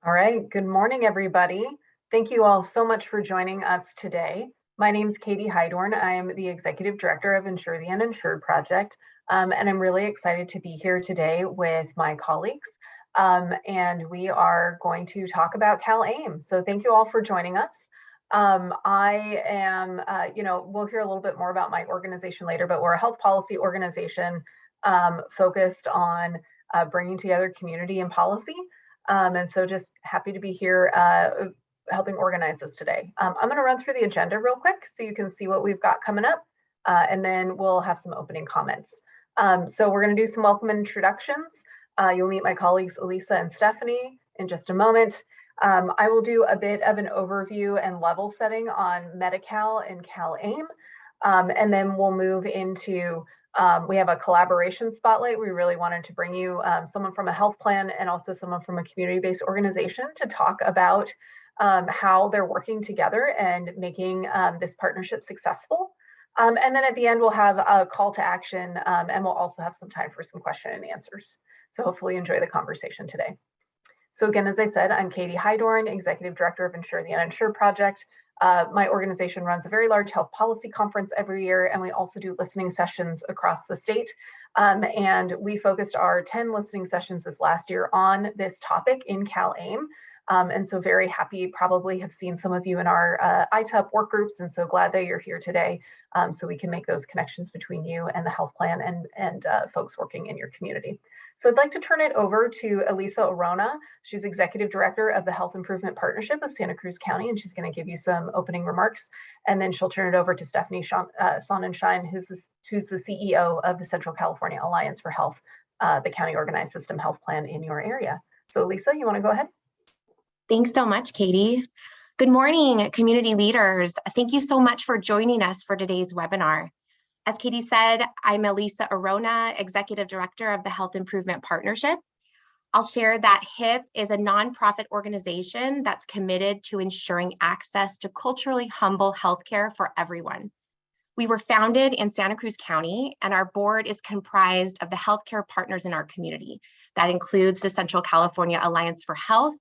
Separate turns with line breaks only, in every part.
All right, good morning, everybody. Thank you all so much for joining us today. My name is Katie Hydorn. I am the Executive Director of Insure the Uninsured Project, and I'm really excited to be here today with my colleagues. And we are going to talk about CalAIM. So thank you all for joining us. I am, we'll hear a little bit more about my organization later, but we're a health policy organization focused on bringing together community and policy. And so just happy to be here helping organize this today. I'm going to run through the agenda real quick so you can see what we've got coming up, and then we'll have some opening comments. So we're going to do some welcome introductions. You'll meet my colleagues Elisa and Stephanie in just a moment. I will do a bit of an overview and level setting on Medi-Cal and CalAIM, and then we'll move into we have a collaboration spotlight. We really wanted to bring you someone from a health plan and also someone from a community-based organization to talk about how they're working together and making this partnership successful. And then at the end, we'll have a call to action, and we'll also have some time for some question and answers. So hopefully enjoy the conversation today. So again, as I said, I'm Katie Hydorn, Executive Director of Insure the Uninsured Project. My organization runs a very large health policy conference every year, and we also do listening sessions across the state. And we focused our 10 listening sessions this last year on this topic in CalAIM. And so very happy, probably have seen some of you in our ITUP work groups, and so glad that you're here today so we can make those connections between you and the health plan and folks working in your community. So I'd like to turn it over to Elisa Arona. She's Executive Director of the Health Improvement Partnership of Santa Cruz County, and she's going to give you some opening remarks. And then she'll turn it over to Stephanie Sonnenschein, who's the CEO of the Central California Alliance for Health, the county organized system health plan in your area. So Elisa, you want to go ahead?
Thanks so much, Katie. Good morning, community leaders. Thank you so much for joining us for today's webinar. As Katie said, I'm Elisa Arona, Executive Director of the Health Improvement Partnership. I'll share that HIP is a nonprofit organization that's committed to ensuring access to culturally humble healthcare for everyone. We were founded in Santa Cruz County, and our board is comprised of the healthcare partners in our community. That includes the Central California Alliance for Health,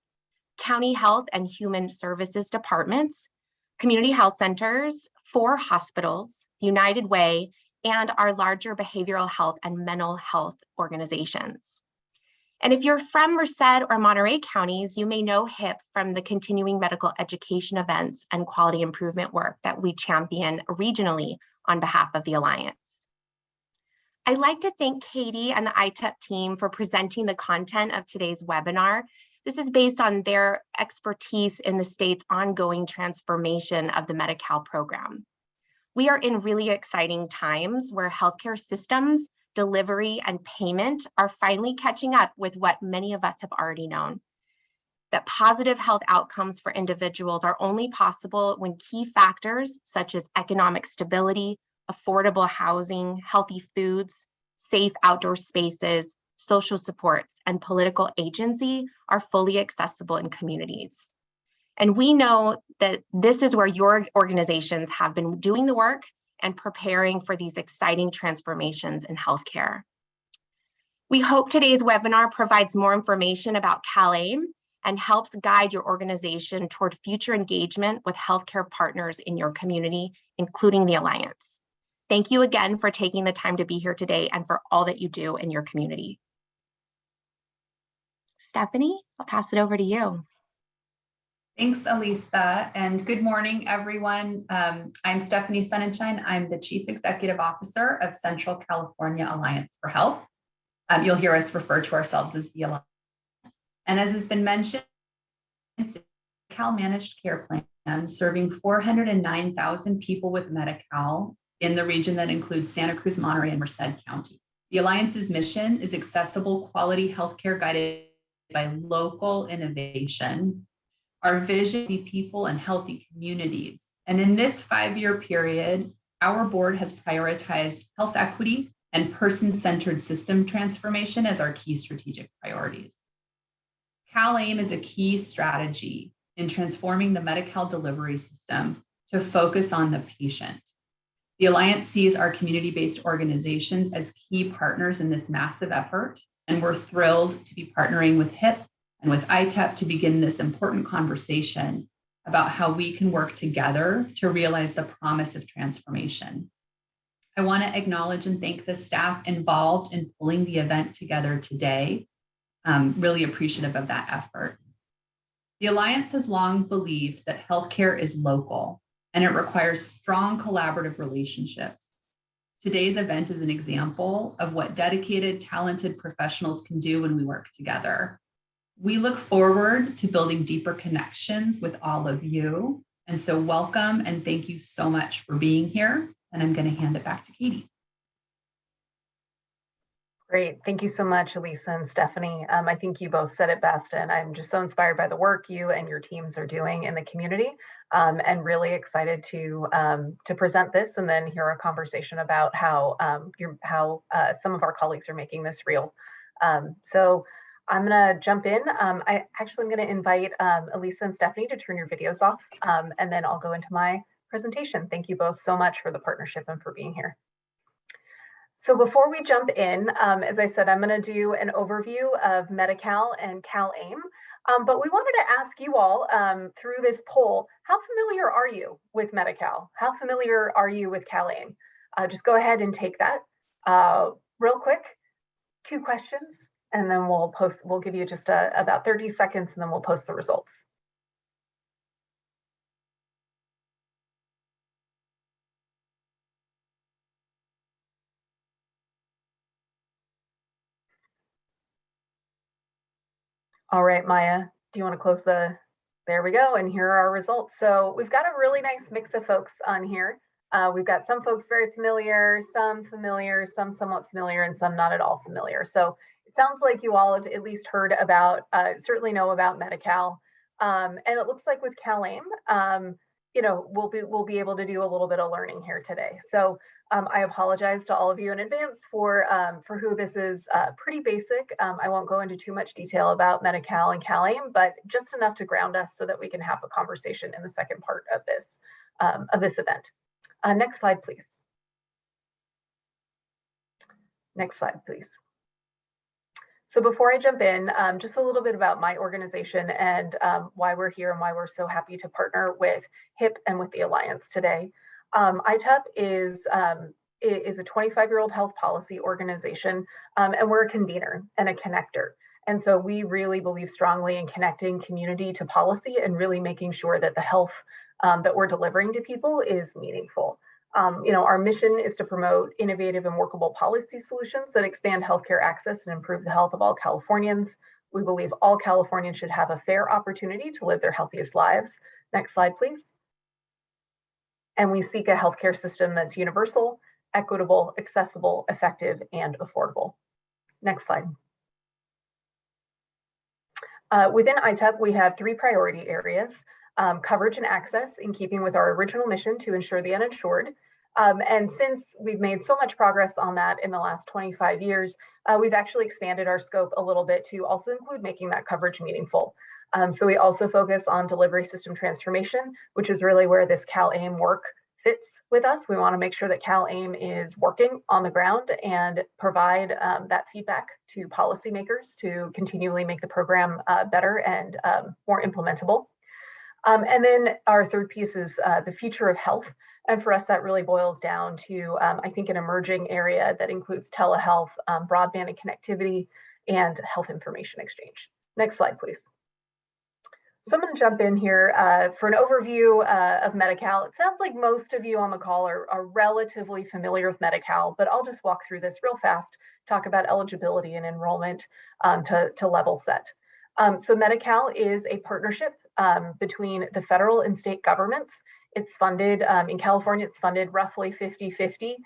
County Health and Human Services departments, community health centers, 4 hospitals, United Way, and our larger behavioral health and mental health organizations. And if you're from Merced or Monterey counties, you may know HIP from the continuing medical education events and quality improvement work that we champion regionally on behalf of the Alliance. I'd like to thank Katie and the ITEP team for presenting the content of today's webinar. This is based on their expertise in the state's ongoing transformation of the Medi-Cal program. We are in really exciting times where healthcare systems, delivery, and payment are finally catching up with what many of us have already known. That positive health outcomes for individuals are only possible when key factors such as economic stability, affordable housing, healthy foods, safe outdoor spaces, social supports, and political agency are fully accessible in communities. And we know that this is where your organizations have been doing the work and preparing for these exciting transformations in healthcare. We hope today's webinar provides more information about CalAIM and helps guide your organization toward future engagement with healthcare partners in your community, including the Alliance. Thank you again for taking the time to be here today and for all that you do in your community. Stephanie, I'll pass it over to you.
Thanks, Elisa, and good morning, everyone. I'm Stephanie Sonnenschein. I'm the Chief Executive Officer of Central California Alliance for Health. You'll hear us refer to ourselves as the Alliance. And as has been mentioned, it's a Cal managed care plan serving 409,000 people with Medi-Cal in the region that includes Santa Cruz, Monterey, and Merced counties. The Alliance's mission is accessible, quality healthcare guided by local innovation. Our vision, people and healthy communities. And in this 5-year period, our board has prioritized health equity and person-centered system transformation as our key strategic priorities. CalAIM is a key strategy in transforming the Medi-Cal delivery system to focus on the patient. The Alliance sees our community-based organizations as key partners in this massive effort, and we're thrilled to be partnering with HIP and with ITEP to begin this important conversation about how we can work together to realize the promise of transformation. I want to acknowledge and thank the staff involved in pulling the event together today. Really appreciative of that effort. The Alliance has long believed that healthcare is local and it requires strong collaborative relationships. Today's event is an example of what dedicated, talented professionals can do when we work together. We look forward to building deeper connections with all of you. And so welcome and thank you so much for being here. And I'm going to hand it back to Katie.
Great. Thank you so much, Elisa and Stephanie. I think you both said it best, and I'm just so inspired by the work you and your teams are doing in the community, and really excited to present this and then hear a conversation about how some of our colleagues are making this real. So I'm going to jump in. I'm going to invite Elisa and Stephanie to turn your videos off, and then I'll go into my presentation. Thank you both so much for the partnership and for being here. So before we jump in, as I said, I'm going to do an overview of Medi-Cal and CalAIM, but we wanted to ask you all through this poll, how familiar are you with Medi-Cal? How familiar are you with CalAIM? Just go ahead and take that real quick, 2 questions, and then we'll give you just about 30 seconds and then we'll post the results. All right, Maya, do you want to close there we go, and here are our results. So we've got a really nice mix of folks on here. We've got some folks very familiar, some somewhat familiar, and some not at all familiar. So it sounds like you all have at least heard about, certainly know about Medi-Cal. And it looks like with CalAIM, we'll be able to do a little bit of learning here today. So I apologize to all of you in advance for who this is. Pretty basic. I won't go into too much detail about Medi-Cal and CalAIM, but just enough to ground us so that we can have a conversation in the second part of this event. Next slide, please. Next slide, please. So before I jump in, just a little bit about my organization and why we're here and why we're so happy to partner with HIP and with the Alliance today. ITEP is a 25-year-old health policy organization, and we're a convener and a connector. And so we really believe strongly in connecting community to policy and really making sure that the health that we're delivering to people is meaningful. Our mission is to promote innovative and workable policy solutions that expand healthcare access and improve the health of all Californians. We believe all Californians should have a fair opportunity to live their healthiest lives. Next slide, please. And we seek a healthcare system that's universal, equitable, accessible, effective, and affordable. Next slide. Within ITEP, we have 3 priority areas: coverage and access, in keeping with our original mission to ensure the uninsured. And since we've made so much progress on that in the last 25 years, we've actually expanded our scope a little bit to also include making that coverage meaningful. So we also focus on delivery system transformation, which is really where this CalAIM work fits with us. We want to make sure that CalAIM is working on the ground and provide that feedback to policymakers to continually make the program better and more implementable. And then our third piece is the future of health. And for us, that really boils down to, I think, an emerging area that includes telehealth, broadband and connectivity, and health information exchange. Next slide, please. So I'm going to jump in here for an overview of Medi-Cal. It sounds like most of you on the call are relatively familiar with Medi-Cal, but I'll just walk through this real fast, talk about eligibility and enrollment to level set. So Medi-Cal is a partnership between the federal and state governments. It's funded, in California, it's funded roughly 50-50.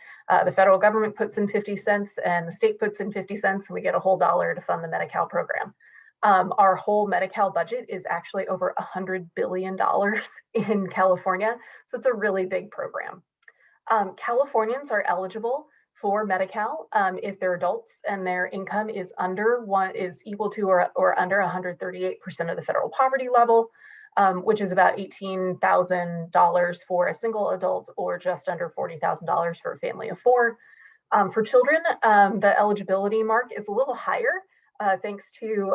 The federal government puts in 50 cents and the state puts in 50 cents, and we get a whole dollar to fund the Medi-Cal program. Our whole Medi-Cal budget is actually over $100 billion in California, so it's a really big program. Californians are eligible for Medi-Cal if they're adults and their income is equal to or under 138% of the federal poverty level, which is about $18,000 for a single adult or just under $40,000 for a family of 4. For children, the eligibility mark is a little higher. Thanks to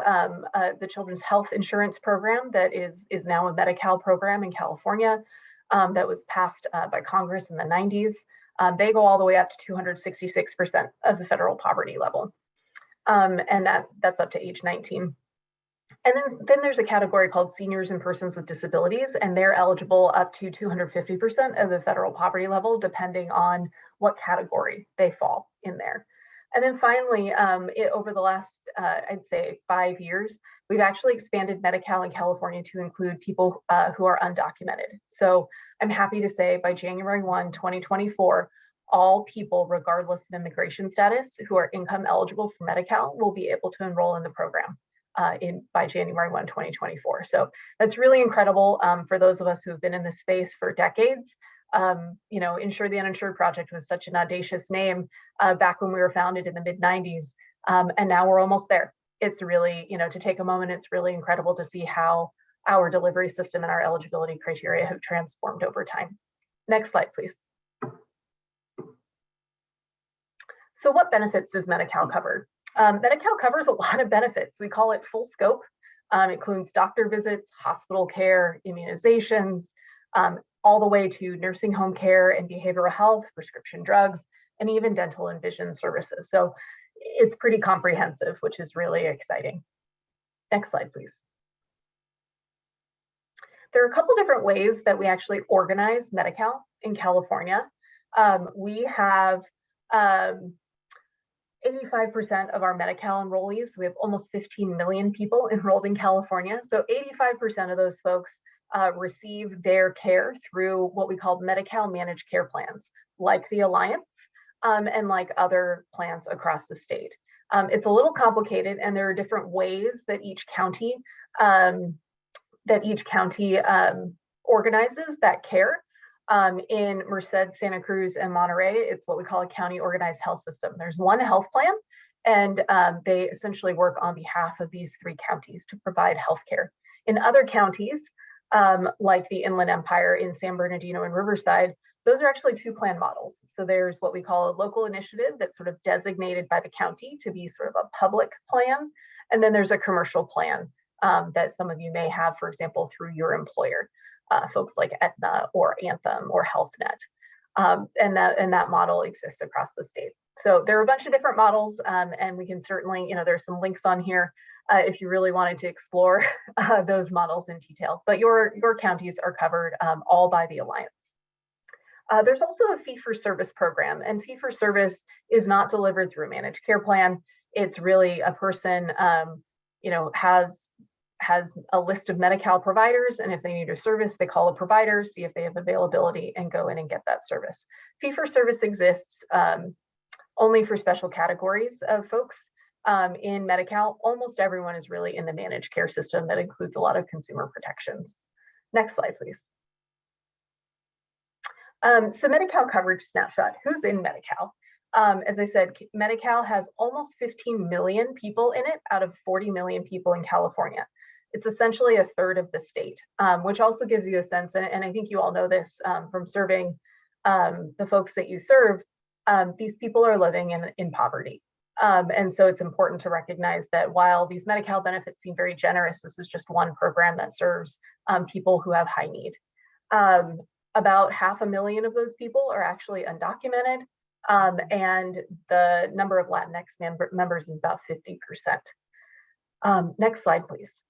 the Children's Health Insurance Program that is now a Medi-Cal program in California that was passed by Congress in the 90s. They go all the way up to 266% of the federal poverty level. And that's up to age 19. And then there's a category called seniors and persons with disabilities, and they're eligible up to 250% of the federal poverty level, depending on what category they fall in there. And then finally, over the last, I'd say 5 years, we've actually expanded Medi-Cal in California to include people who are undocumented. So I'm happy to say by January 1, 2024, all people, regardless of immigration status, who are income eligible for Medi-Cal will be able to enroll in the program by January 1, 2024. So that's really incredible for those of us who have been in this space for decades. Insure the Uninsured Project was such an audacious name back when we were founded in the mid-90s, and now we're almost there. It's really, to take a moment, it's really incredible to see how our delivery system and our eligibility criteria have transformed over time. Next slide, please. So what benefits does Medi-Cal cover? Medi-Cal covers a lot of benefits. We call it full scope. It includes doctor visits, hospital care, immunizations, all the way to nursing home care and behavioral health, prescription drugs, and even dental and vision services. So it's pretty comprehensive, which is really exciting. Next slide, please. There are a couple different ways that we actually organize Medi-Cal in California. We have 85% of our Medi-Cal enrollees. We have almost 15 million people enrolled in California. So 85% of those folks receive their care through what we call Medi-Cal managed care plans, like the Alliance and like other plans across the state. It's a little complicated, and there are different ways that each county organizes that care. In Merced, Santa Cruz, and Monterey, it's what we call a county organized health system. There's one health plan, and they essentially work on behalf of these 3 counties to provide healthcare. In other counties, like the Inland Empire in San Bernardino and Riverside, those are actually 2 plan models. So there's what we call a local initiative that's sort of designated by the county to be sort of a public plan. And then there's a commercial plan that some of you may have, for example, through your employer. Folks like Aetna or Anthem or Health Net. And that model exists across the state. So there are a bunch of different models, and we can certainly, there's some links on here if you really wanted to explore those models in detail. But your counties are covered all by the Alliance. There's also a fee-for-service program, and fee-for-service is not delivered through a managed care plan. It's really a person, has a list of Medi-Cal providers, and if they need a service, they call a provider, see if they have availability, and go in and get that service. Fee-for-service exists only for special categories of folks. In Medi-Cal, almost everyone is really in the managed care system that includes a lot of consumer protections. Next slide, please. So Medi-Cal coverage snapshot, who's in Medi-Cal? As I said, Medi-Cal has almost 15 million people in it out of 40 million people in California. It's essentially a third of the state, which also gives you a sense, and I think you all know this from serving the folks that you serve, these people are living in poverty. And so it's important to recognize that while these Medi-Cal benefits seem very generous, this is just one program that serves people who have high need. About 500,000 of those people are actually undocumented, and the number of Latinx members is about 50%. Next slide, please.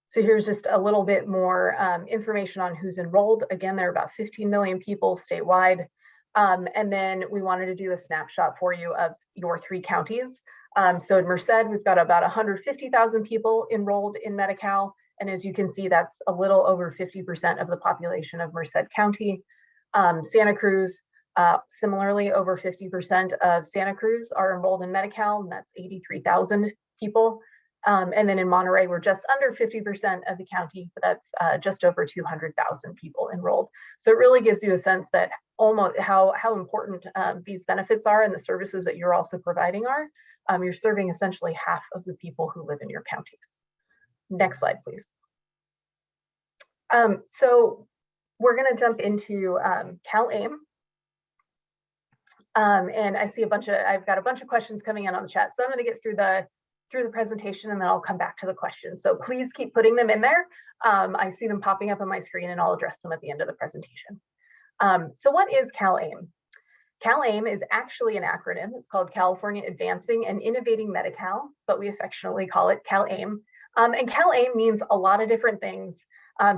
So here's just a little bit more information on who's enrolled. Again, there are about 15 million people statewide. And then we wanted to do a snapshot for you of your 3 counties. So in Merced, we've got about 150,000 people enrolled in Medi-Cal. And as you can see, that's a little over 50% of the population of Merced County. Santa Cruz, similarly, over 50% of Santa Cruz are enrolled in Medi-Cal, and that's 83,000 people. And then in Monterey, we're just under 50% of the county, but that's just over 200,000 people enrolled. So it really gives you a sense that almost how important these benefits are and the services that you're also providing are. You're serving essentially half of the people who live in your counties. Next slide, please. So we're going to jump into CalAIM. And I see I've got a bunch of questions coming in on the chat. So I'm going to get through the presentation and then I'll come back to the questions. So please keep putting them in there. I see them popping up on my screen and I'll address them at the end of the presentation. So what is CalAIM? CalAIM is actually an acronym. It's called California Advancing and Innovating Medi-Cal, but we affectionately call it CalAIM. And CalAIM means a lot of different things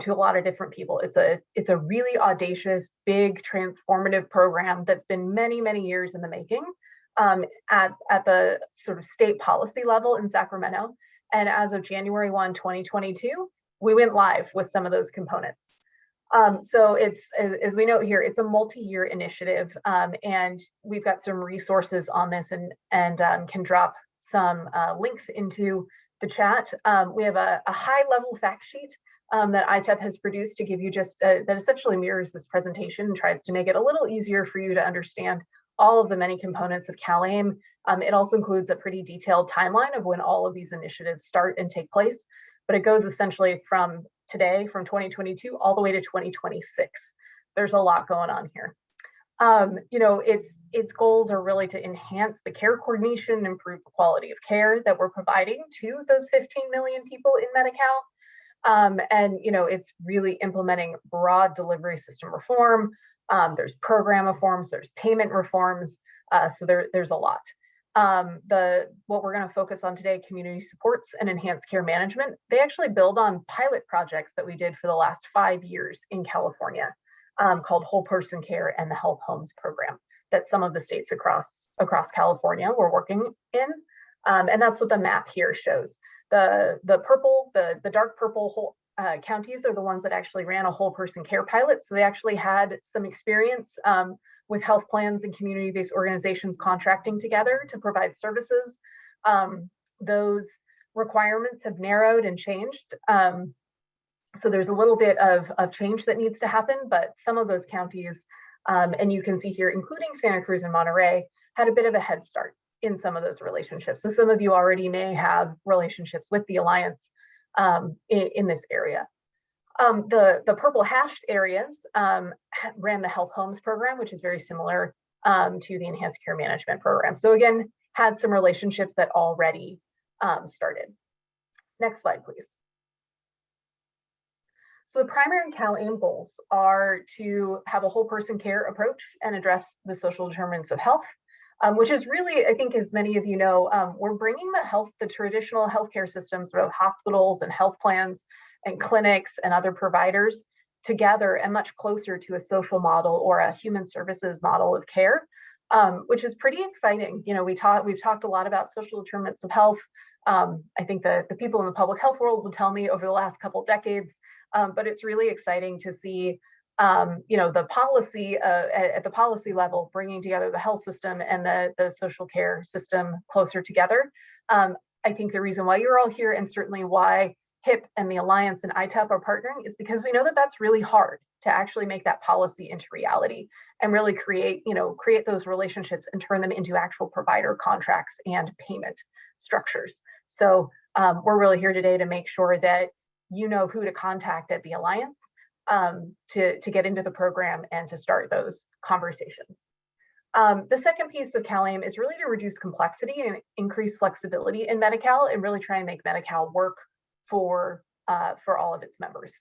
to a lot of different people. It's a really audacious, big, transformative program that's been many, many years in the making at the sort of state policy level in Sacramento. And as of January 1, 2022, we went live with some of those components. So it's, as we note here, it's a multi-year initiative, and we've got some resources on this and can drop some links into the chat. We have a high-level fact sheet that ITEP has produced to give you just that essentially mirrors this presentation and tries to make it a little easier for you to understand all of the many components of CalAIM. It also includes a pretty detailed timeline of when all of these initiatives start and take place, but it goes essentially from today, from 2022, all the way to 2026. There's a lot going on here. Its goals are really to enhance the care coordination, improve the quality of care that we're providing to those 15 million people in Medi-Cal. And it's really implementing broad delivery system reform. There's program reforms, there's payment reforms. So there's a lot. What we're going to focus on today, community supports and enhanced care management, they actually build on pilot projects that we did for the last 5 years in California, called Whole Person Care and the Health Homes program that some of the states across California were working in. And that's what the map here shows. The dark purple counties are the ones that actually ran a whole person care pilot. So they actually had some experience with health plans and community-based organizations contracting together to provide services. Those requirements have narrowed and changed. So there's a little bit of change that needs to happen, but some of those counties, and you can see here, including Santa Cruz and Monterey, had a bit of a head start in some of those relationships. So some of you already may have relationships with the Alliance in this area. The purple hashed areas ran the Health Homes program, which is very similar to the Enhanced Care Management program. So again, had some relationships that already started. Next slide, please. So the primary CalAIM goals are to have a whole person care approach and address the social determinants of health. which is really, I think, as many of you know, we're bringing the traditional healthcare systems, sort of hospitals and health plans and clinics and other providers together and much closer to a social model or a human services model of care, which is pretty exciting. You know, we've talked a lot about social determinants of health. I think the people in the public health world will tell me over the last couple decades, but it's really exciting to see you know, the policy at the policy level, bringing together the health system and the social care system closer together. I think the reason why you're all here, and certainly why HIP and the Alliance and ITAP are partnering, is because we know that that's really hard to actually make that policy into reality and really create those relationships and turn them into actual provider contracts and payment structures. So we're really here today to make sure that you know who to contact at the Alliance to get into the program and to start those conversations. The second piece of CalAIM is really to reduce complexity and increase flexibility in Medi-Cal and really try and make Medi-Cal work for all of its members.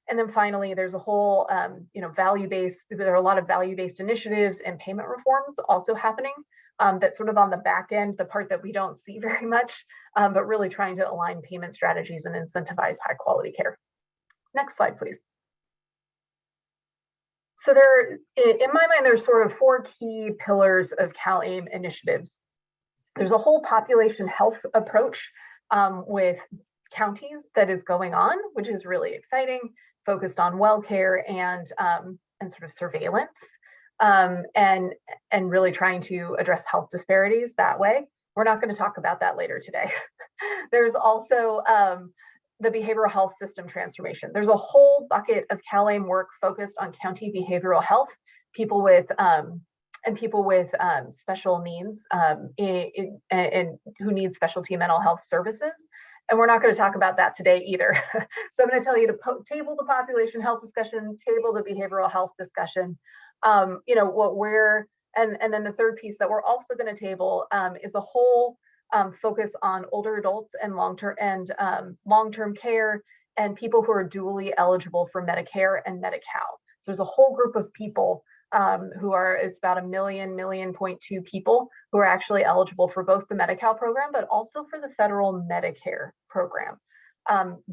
And then finally, there's a whole, there are a lot of value-based initiatives and payment reforms also happening that's sort of on the back end, the part that we don't see very much, but really trying to align payment strategies and incentivize high quality care. Next slide, please. So in my mind, there's sort of four key pillars of CalAIM initiatives. There's a whole population health approach with counties that is going on, which is really exciting, focused on well care and sort of surveillance, and really trying to address health disparities that way. We're not going to talk about that later today. There's also the behavioral health system transformation. There's a whole bucket of CalAIM work focused on county behavioral health, people with special needs and who need specialty mental health services. And we're not going to talk about that today either. So I'm going to tell you to table the population health discussion, table the behavioral health discussion. And then the third piece that we're also going to table is a whole focus on older adults and long-term care and people who are dually eligible for Medicare and Medi-Cal. So there's a whole group of people it's about 1.2 million people who are actually eligible for both the Medi-Cal program, but also for the federal Medicare program.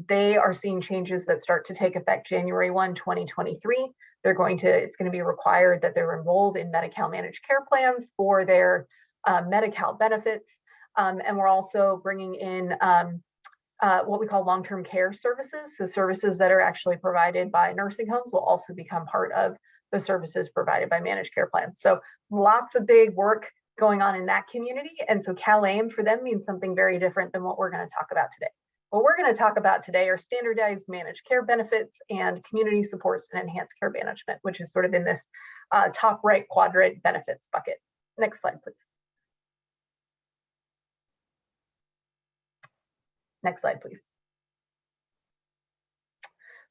They are seeing changes that start to take effect January 1, 2023. It's going to be required that they're enrolled in Medi-Cal managed care plans for their Medi-Cal benefits. And we're also bringing in what we call long-term care services. So services that are actually provided by nursing homes will also become part of the services provided by managed care plans. So lots of big work going on in that community. And so CalAIM for them means something very different than what we're going to talk about today. What we're going to talk about today are standardized managed care benefits and community supports and enhanced care management, which is sort of in this top right quadrant benefits bucket. Next slide, please. Next slide, please.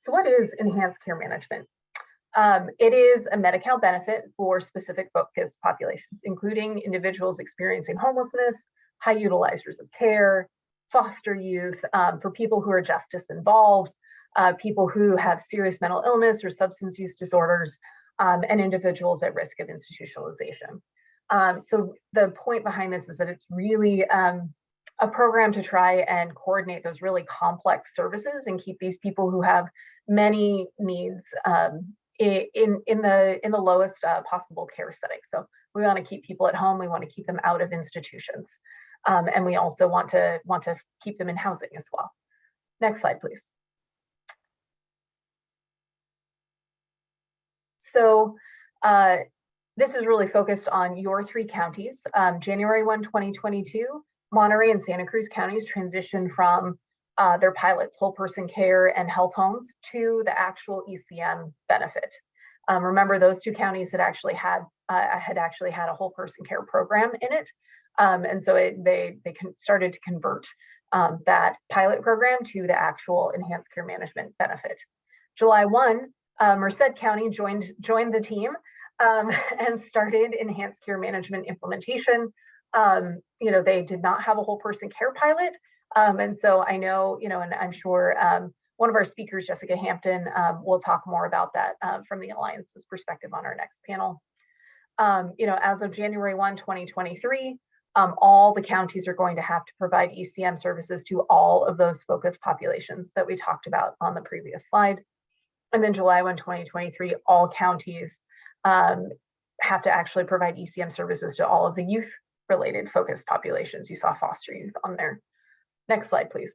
So what is enhanced care management? It is a Medi-Cal benefit for specific focused populations, including individuals experiencing homelessness, high utilizers of care, foster youth, for people who are justice involved, people who have serious mental illness or substance use disorders, and individuals at risk of institutionalization. So the point behind this is that it's really a program to try and coordinate those really complex services and keep these people who have many needs in the lowest possible care setting. So we want to keep people at home. We want to keep them out of institutions, and we also want to keep them in housing as well. Next slide, please. So this is really focused on your three counties. January 1, 2022, Monterey and Santa Cruz counties transitioned from their pilots, whole person care and health homes, to the actual ECM benefit. Remember, those two counties had actually had a whole person care program in it, and so they started to convert that pilot program to the actual enhanced care management benefit. July 1, Merced County joined the team and started enhanced care management implementation. They did not have a whole person care pilot. And so I know, and I'm sure one of our speakers, Jessica Hampton, will talk more about that from the Alliance's perspective on our next panel. As of January 1, 2023, all the counties are going to have to provide ECM services to all of those focus populations that we talked about on the previous slide. And then July 1, 2023, all counties have to actually provide ECM services to all of the youth-related focus populations. You saw foster youth on there. Next slide, please.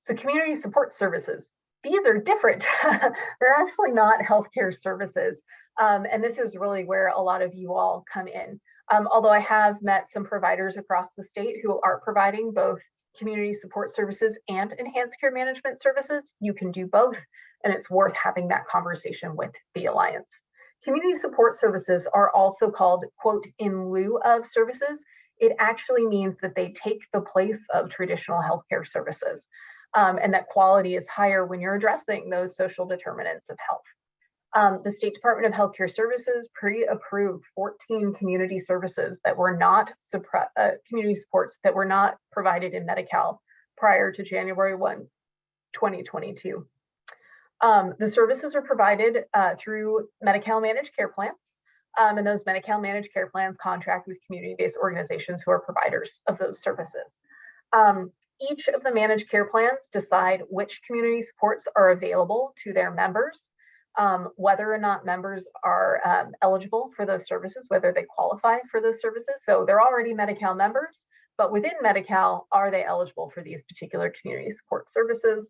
So community support services. These are different. They're actually not healthcare services. And this is really where a lot of you all come in. Although I have met some providers across the state who are providing both community support services and enhanced care management services. You can do both, and it's worth having that conversation with the Alliance. Community support services are also called, quote, in lieu of services. It actually means that they take the place of traditional healthcare services. And that quality is higher when you're addressing those social determinants of health. The State Department of Healthcare Services pre-approved 14 community services that were not community supports that were not provided in Medi-Cal prior to January 1, 2022. The services are provided through Medi-Cal managed care plans, and those Medi-Cal managed care plans contract with community-based organizations who are providers of those services. Each of the managed care plans decide which community supports are available to their members, whether or not members are eligible for those services, whether they qualify for those services. So they're already Medi-Cal members, but within Medi-Cal, are they eligible for these particular community support services?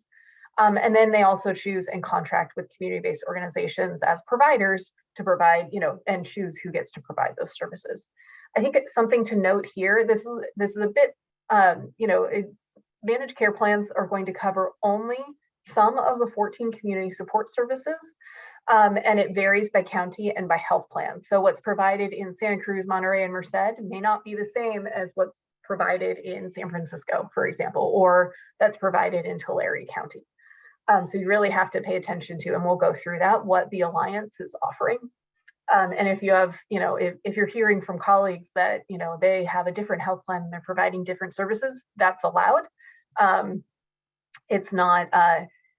And then they also choose and contract with community-based organizations as providers to provide, and choose who gets to provide those services. I think it's something to note here. This is a bit, managed care plans are going to cover only some of the 14 community support services, and it varies by county and by health plan. So what's provided in Santa Cruz, Monterey, and Merced may not be the same as what's provided in San Francisco, for example, or that's provided in Tulare County. So you really have to pay attention to, and we'll go through that, what the Alliance is offering. And if you have, if you're hearing from colleagues that, they have a different health plan and they're providing different services, that's allowed. It's not,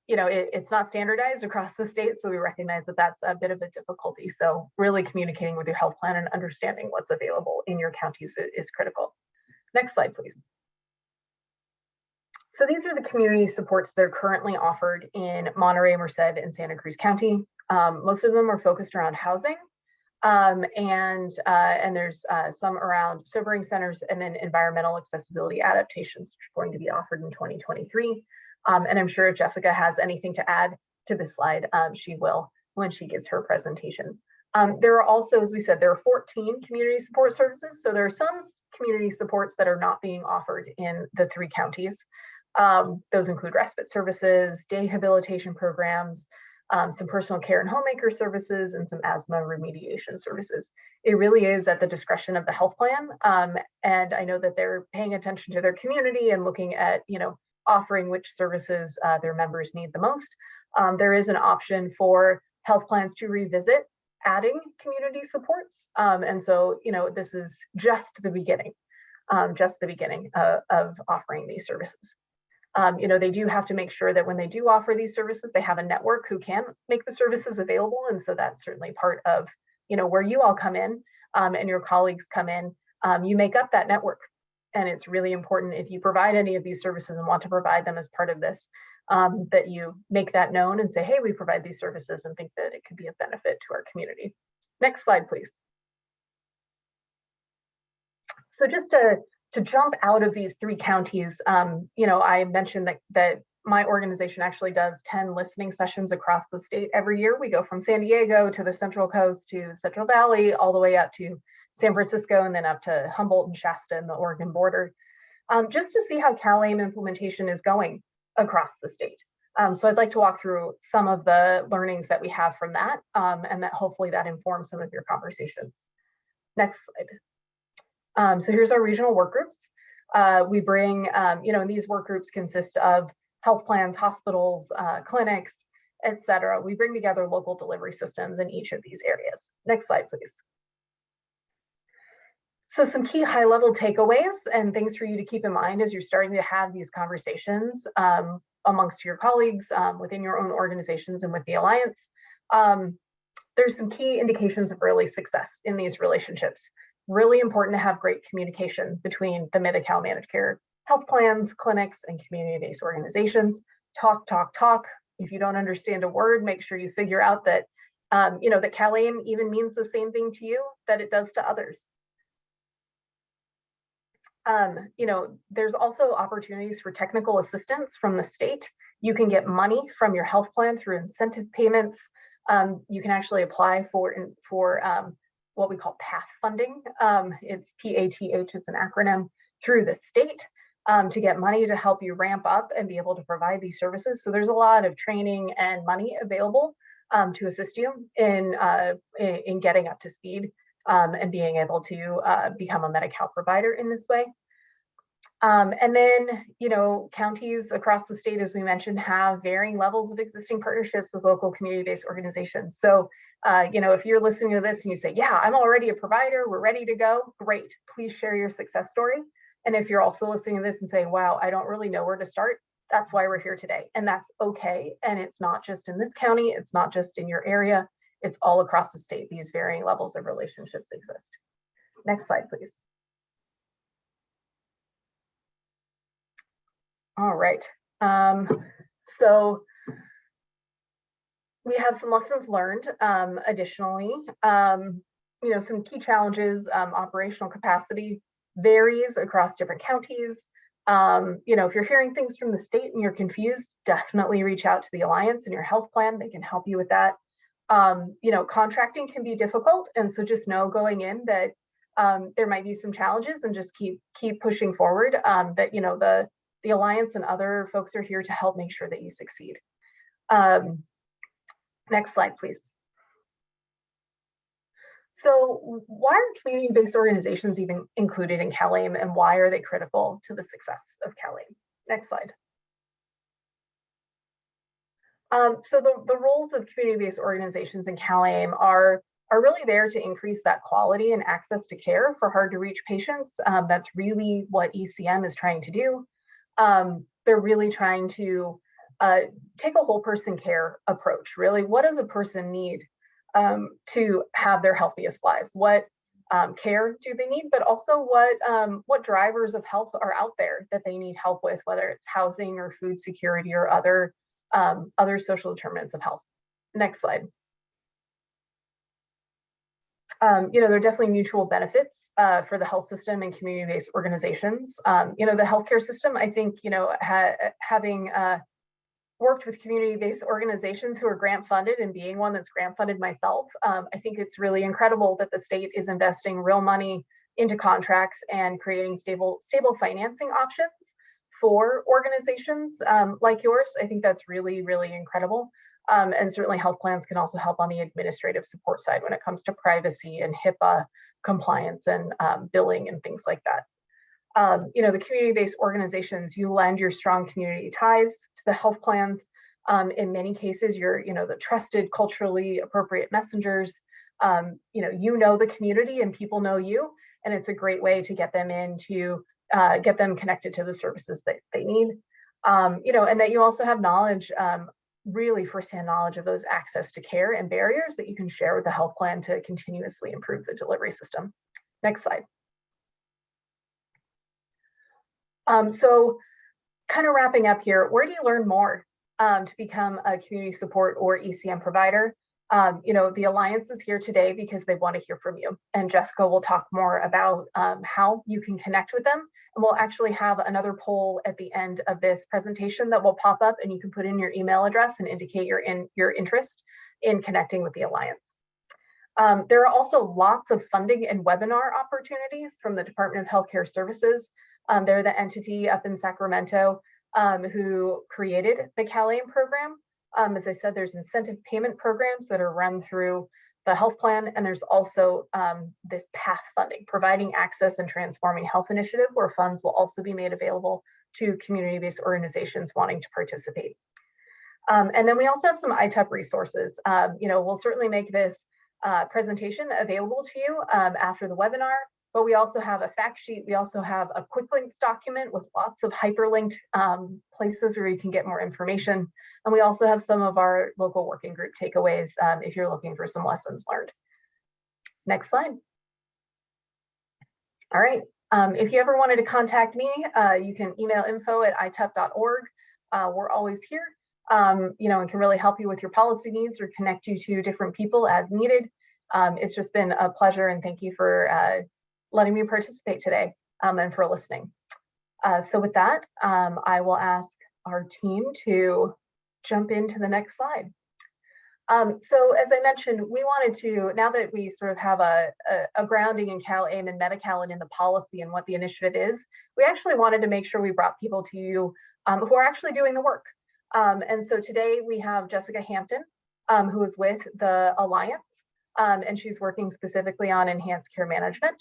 it's not standardized across the state. So we recognize that that's a bit of a difficulty. So really communicating with your health plan and understanding what's available in your counties is critical. Next slide, please. So these are the community supports that are currently offered in Monterey, Merced, and Santa Cruz County. Most of them are focused around housing, and there's some around sobering centers, and then environmental accessibility adaptations, which are going to be offered in 2023. And I'm sure if Jessica has anything to add to this slide, she will when she gives her presentation. There are also, as we said, there are 14 community support services. So there are some community supports that are not being offered in the 3 counties. Those include respite services, day habilitation programs, some personal care and homemaker services, and some asthma remediation services. It really is at the discretion of the health plan. And I know that they're paying attention to their community and looking at, offering which services their members need the most. There is an option for health plans to revisit adding community supports. And so, this is just the beginning of offering these services. They do have to make sure that when they do offer these services, they have a network who can make the services available. And so that's certainly part of, where you all come in and your colleagues come in. You make up that network. And it's really important if you provide any of these services and want to provide them as part of this, that you make that known and say, hey, we provide these services and think that it could be a benefit to our community. Next slide, please. So just to jump out of these 3 counties, I mentioned that my organization actually does 10 listening sessions across the state every year. We go from San Diego to the Central Coast to Central Valley, all the way up to San Francisco, and then up to Humboldt and Shasta and the Oregon border, just to see how CalAIM implementation is going across the state. So I'd like to walk through some of the learnings that we have from that, and that hopefully that informs some of your conversations. Next slide. So here's our regional work groups. We bring, and these work groups consist of health plans, hospitals, clinics, et cetera. We bring together local delivery systems in each of these areas. Next slide, please. So some key high-level takeaways and things for you to keep in mind as you're starting to have these conversations amongst your colleagues within your own organizations and with the Alliance. there's some key indications of early success in these relationships. Really important to have great communication between the Medi-Cal managed care health plans, clinics, and community-based organizations. Talk, talk, talk. If you don't understand a word, make sure you figure out that, that CalAIM even means the same thing to you that it does to others. There's also opportunities for technical assistance from the state. You can get money from your health plan through incentive payments. You can actually apply for what we call PATH funding. It's PATH, it's an acronym, through the state to get money to help you ramp up and be able to provide these services. So there's a lot of training and money available to assist you in getting up to speed and being able to become a Medi-Cal provider in this way. And then, counties across the state, as we mentioned, have varying levels of existing partnerships with local community-based organizations. So, if you're listening to this and you say, yeah, I'm already a provider, we're ready to go, great, please share your success story. And if you're also listening to this and saying, wow, I don't really know where to start, that's why we're here today. And that's okay. And it's not just in this county, it's not just in your area, it's all across the state. These varying levels of relationships exist. Next slide, please. All right. So we have some lessons learned. Additionally, some key challenges. Operational capacity varies across different counties. If you're hearing things from the state and you're confused, definitely reach out to the Alliance and your health plan. They can help you with that. Contracting can be difficult, and so just know going in that there might be some challenges, and just keep pushing forward. That the Alliance and other folks are here to help make sure that you succeed. Next slide, please. So why are community-based organizations even included in CalAIM, and why are they critical to the success of CalAIM? Next slide. So the roles of community-based organizations in CalAIM are really there to increase that quality and access to care for hard to reach patients. That's really what ECM is trying to do. They're really trying to take a whole person care approach. Really, what does a person need to have their healthiest lives? What care do they need, but also what drivers of health are out there that they need help with, whether it's housing or food security or other social determinants of health. Next slide. There are definitely mutual benefits for the health system and community-based organizations. The healthcare system, I think, having worked with community-based organizations who are grant funded, and being one that's grant funded myself, I think it's really incredible that the state is investing real money into contracts and creating stable financing options for organizations like yours. I think that's really, really incredible. And certainly health plans can also help on the administrative support side when it comes to privacy and HIPAA compliance and billing and things like that. The community-based organizations, you lend your strong community ties to the health plans. In many cases, you're, the trusted, culturally appropriate messengers. You know the community and people know you, and it's a great way to get them in to get them connected to the services that they need. And that you also have knowledge, really firsthand knowledge of those access to care and barriers that you can share with the health plan to continuously improve the delivery system. Next slide. So kind of wrapping up here, where do you learn more to become a community support or ECM provider? The Alliance is here today because they want to hear from you. And Jessica will talk more about how you can connect with them. And we'll actually have another poll at the end of this presentation that will pop up, and you can put in your email address and indicate your interest in connecting with the Alliance. There are also lots of funding and webinar opportunities from the Department of Healthcare Services. They're the entity up in Sacramento who created the CalAIM program. As I said, there's incentive payment programs that are run through the health plan, and there's also this PATH funding, providing access and transforming health initiative, where funds will also be made available to community-based organizations wanting to participate. And then we also have some ITUP resources. We'll certainly make this presentation available to you after the webinar. but we also have a fact sheet. We also have a quick links document with lots of hyperlinked places where you can get more information. And we also have some of our local working group takeaways if you're looking for some lessons learned. Next slide. All right. If you ever wanted to contact me, you can email info@itup.org. We're always here, and can really help you with your policy needs or connect you to different people as needed. It's just been a pleasure, and thank you for letting me participate today and for listening. So with that, I will ask our team to jump into the next slide. So as I mentioned, we wanted to, now that we sort of have a grounding in CalAIM and Medi-Cal and in the policy and what the initiative is, we actually wanted to make sure we brought people to you who are actually doing the work. And so today we have Jessica Hampton, who is with the Alliance, and she's working specifically on enhanced care management.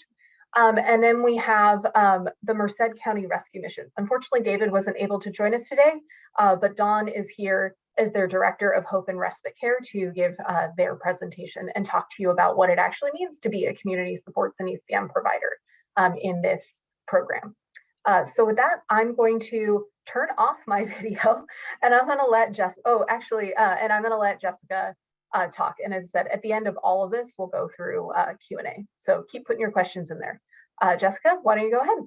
And then we have the Merced County Rescue Mission. Unfortunately, David wasn't able to join us today, but Dawn is here as their Director of Hope and Respite Care to give their presentation and talk to you about what it actually means to be a community supports and ECM provider in this program. So with that, I'm going to turn off my video and I'm going to let Jessica talk. And as I said, at the end of all of this, we'll go through Q&A. So keep putting your questions in there. Jessica, why don't you go ahead?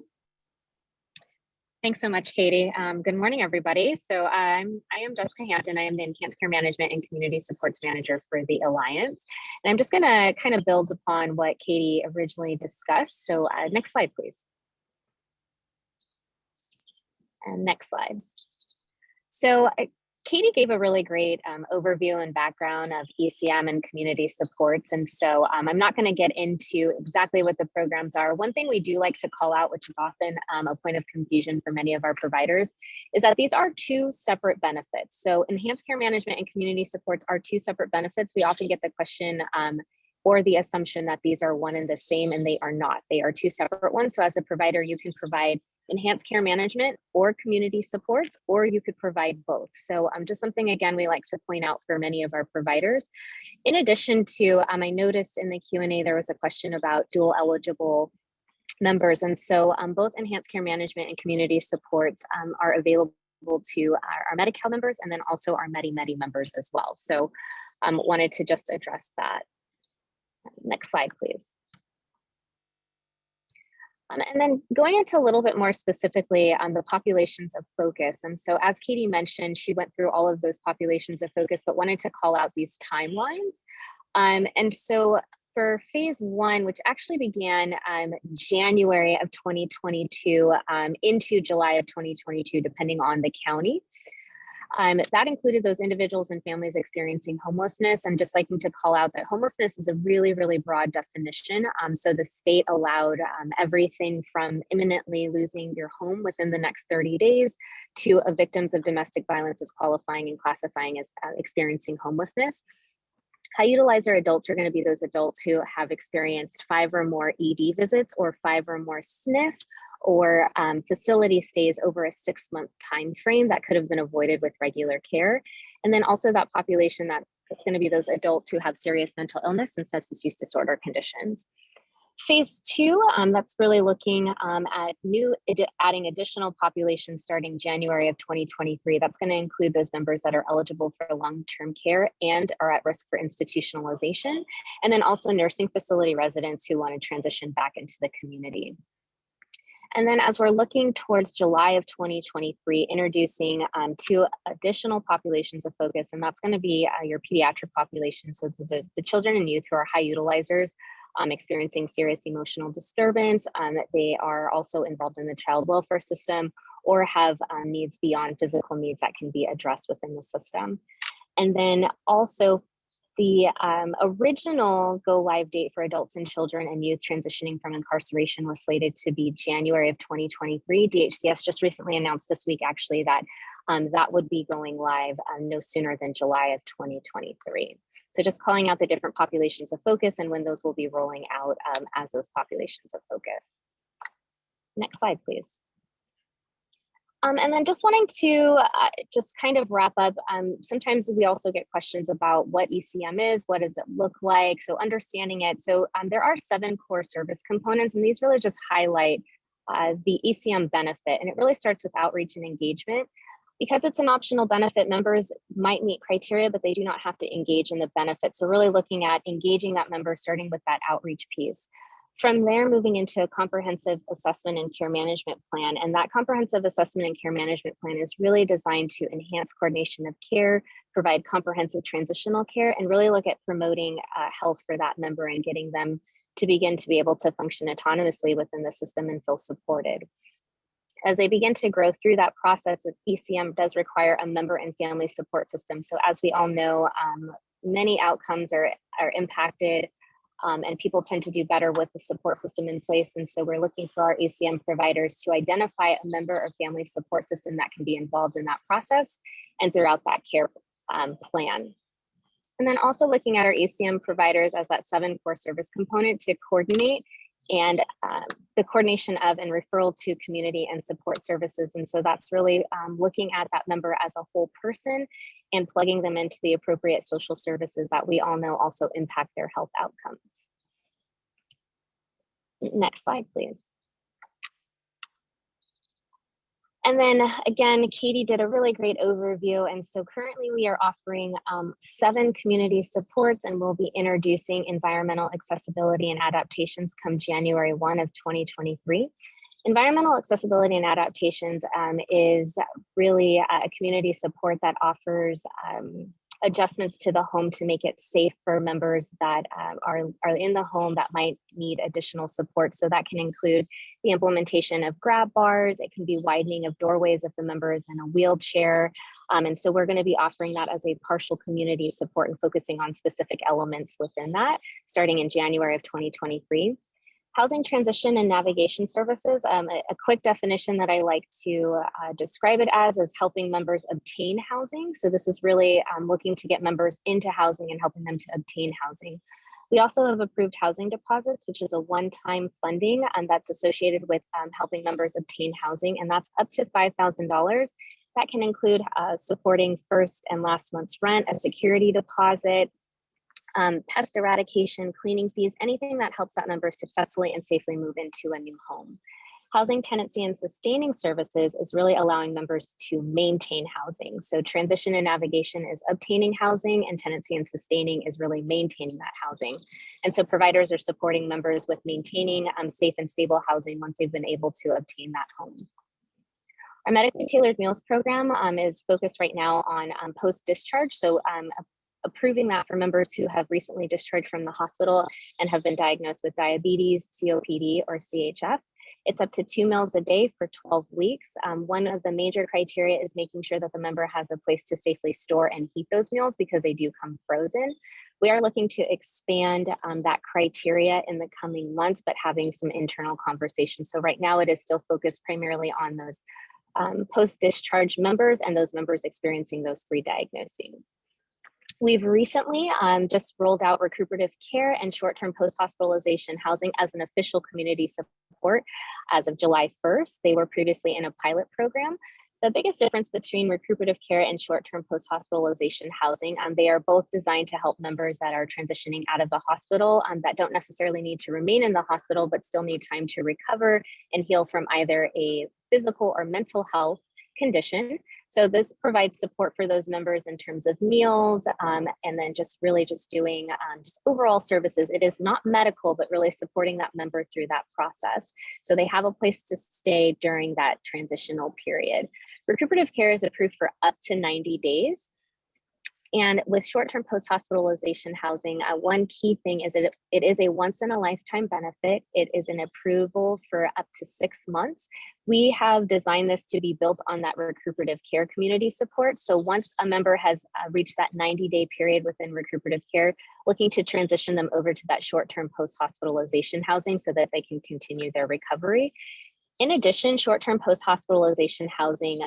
Thanks so much, Katie. Good morning, everybody. So I am Jessica Hampton. I am the Enhanced Care Management and Community Supports Manager for the Alliance. And I'm just going to kind of build upon what Katie originally discussed. So next slide, please. And next slide. So Katie gave a really great overview and background of ECM and community supports. And so I'm not going to get into exactly what the programs are. One thing we do like to call out, which is often a point of confusion for many of our providers, is that these are two separate benefits. So enhanced care management and community supports are two separate benefits. We often get the question or the assumption that these are one and the same, and they are not. They are two separate ones. So as a provider, you can provide enhanced care management or community supports, or you could provide both. So just something, again, we like to point out for many of our providers. In addition to, I noticed in the Q&A, there was a question about dual eligible members. And so both enhanced care management and community supports are available to our Medi-Cal members and then also our Medi-Medi members as well. So wanted to just address that. Next slide, please. And then going into a little bit more specifically on the populations of focus. And so as Katie mentioned, she went through all of those populations of focus, but wanted to call out these timelines. And so for phase one, which actually began January of 2022 into July of 2022, depending on the county, that included those individuals and families experiencing homelessness. And just liking to call out that homelessness is a really, really broad definition. So the state allowed everything from imminently losing your home within the next 30 days to victims of domestic violence as qualifying and classifying as experiencing homelessness. High utilizer adults are going to be those adults who have experienced 5 or more ED visits or 5 or more SNF or facility stays over a 6-month time frame that could have been avoided with regular care. And then also that population that's going to be those adults who have serious mental illness and substance use disorder conditions. Phase two, that's really looking at adding additional populations starting January of 2023. That's going to include those members that are eligible for long-term care and are at risk for institutionalization, and then also nursing facility residents who want to transition back into the community. And then as we're looking towards July of 2023, introducing 2 additional populations of focus, and that's going to be your pediatric population. So the children and youth who are high utilizers, experiencing serious emotional disturbance. They are also involved in the child welfare system or have needs beyond physical needs that can be addressed within the system. And then also the original go live date for adults and children and youth transitioning from incarceration was slated to be January of 2023. DHCS just recently announced this week actually that that would be going live no sooner than July of 2023. So just calling out the different populations of focus and when those will be rolling out as those populations of focus. Next slide, please. And then just wanting to just kind of wrap up, sometimes we also get questions about what ECM is, what does it look like? So understanding it. So there are 7 core service components, and these really just highlight the ECM benefit. And it really starts with outreach and engagement. Because it's an optional benefit, members might meet criteria, but they do not have to engage in the benefit. So really looking at engaging that member, starting with that outreach piece. From there, moving into a comprehensive assessment and care management plan. And that comprehensive assessment and care management plan is really designed to enhance coordination of care, provide comprehensive transitional care, and really look at promoting health for that member and getting them to begin to be able to function autonomously within the system and feel supported. As they begin to grow through that process, ECM does require a member and family support system. So as we all know, many outcomes are impacted and people tend to do better with the support system in place. And so we're looking for our ECM providers to identify a member or family support system that can be involved in that process and throughout that care plan. And then also looking at our ECM providers as that 7 core service component to coordinate and the coordination of and referral to community and support services. And so that's really looking at that member as a whole person and plugging them into the appropriate social services that we all know also impact their health outcomes. Next slide, please. And then again, Katie did a really great overview. And so currently we are offering 7 community supports, and we'll be introducing environmental accessibility and adaptations come January 1 of 2023. Environmental accessibility and adaptations is really a community support that offers adjustments to the home to make it safe for members that are in the home that might need additional support. So that can include the implementation of grab bars. It can be widening of doorways if the member is in a wheelchair. And so we're going to be offering that as a partial community support and focusing on specific elements within that starting in January of 2023. Housing transition and navigation services, a quick definition that I like to describe it as is helping members obtain housing. So this is really looking to get members into housing and helping them to obtain housing. We also have approved housing deposits, which is a one-time funding that's associated with helping members obtain housing, and that's up to $5,000. That can include supporting first and last month's rent, a security deposit, pest eradication, cleaning fees, anything that helps that member successfully and safely move into a new home. Housing tenancy and sustaining services is really allowing members to maintain housing. So transition and navigation is obtaining housing, and tenancy and sustaining is really maintaining that housing. And so providers are supporting members with maintaining safe and stable housing once they've been able to obtain that home. Our medically tailored meals program is focused right now on post-discharge. So approving that for members who have recently discharged from the hospital and have been diagnosed with diabetes, COPD, or CHF. It's up to 2 meals a day for 12 weeks. One of the major criteria is making sure that the member has a place to safely store and heat those meals because they do come frozen. We are looking to expand that criteria in the coming months, but having some internal conversations. So right now it is still focused primarily on those post-discharge members and those members experiencing those 3 diagnoses. We've recently just rolled out recuperative care and short-term post-hospitalization housing as an official community support as of July 1st. They were previously in a pilot program. The biggest difference between recuperative care and short-term post-hospitalization housing, they are both designed to help members that are transitioning out of the hospital that don't necessarily need to remain in the hospital, but still need time to recover and heal from either a physical or mental health condition. So this provides support for those members in terms of meals and then just really just doing just overall services. It is not medical, but really supporting that member through that process. So they have a place to stay during that transitional period. Recuperative care is approved for up to 90 days. And with short-term post-hospitalization housing, one key thing is that it is a once-in-a-lifetime benefit. It is an approval for up to 6 months. We have designed this to be built on that recuperative care community support. So once a member has reached that 90-day period within recuperative care, looking to transition them over to that short-term post-hospitalization housing so that they can continue their recovery. In addition, short-term post-hospitalization housing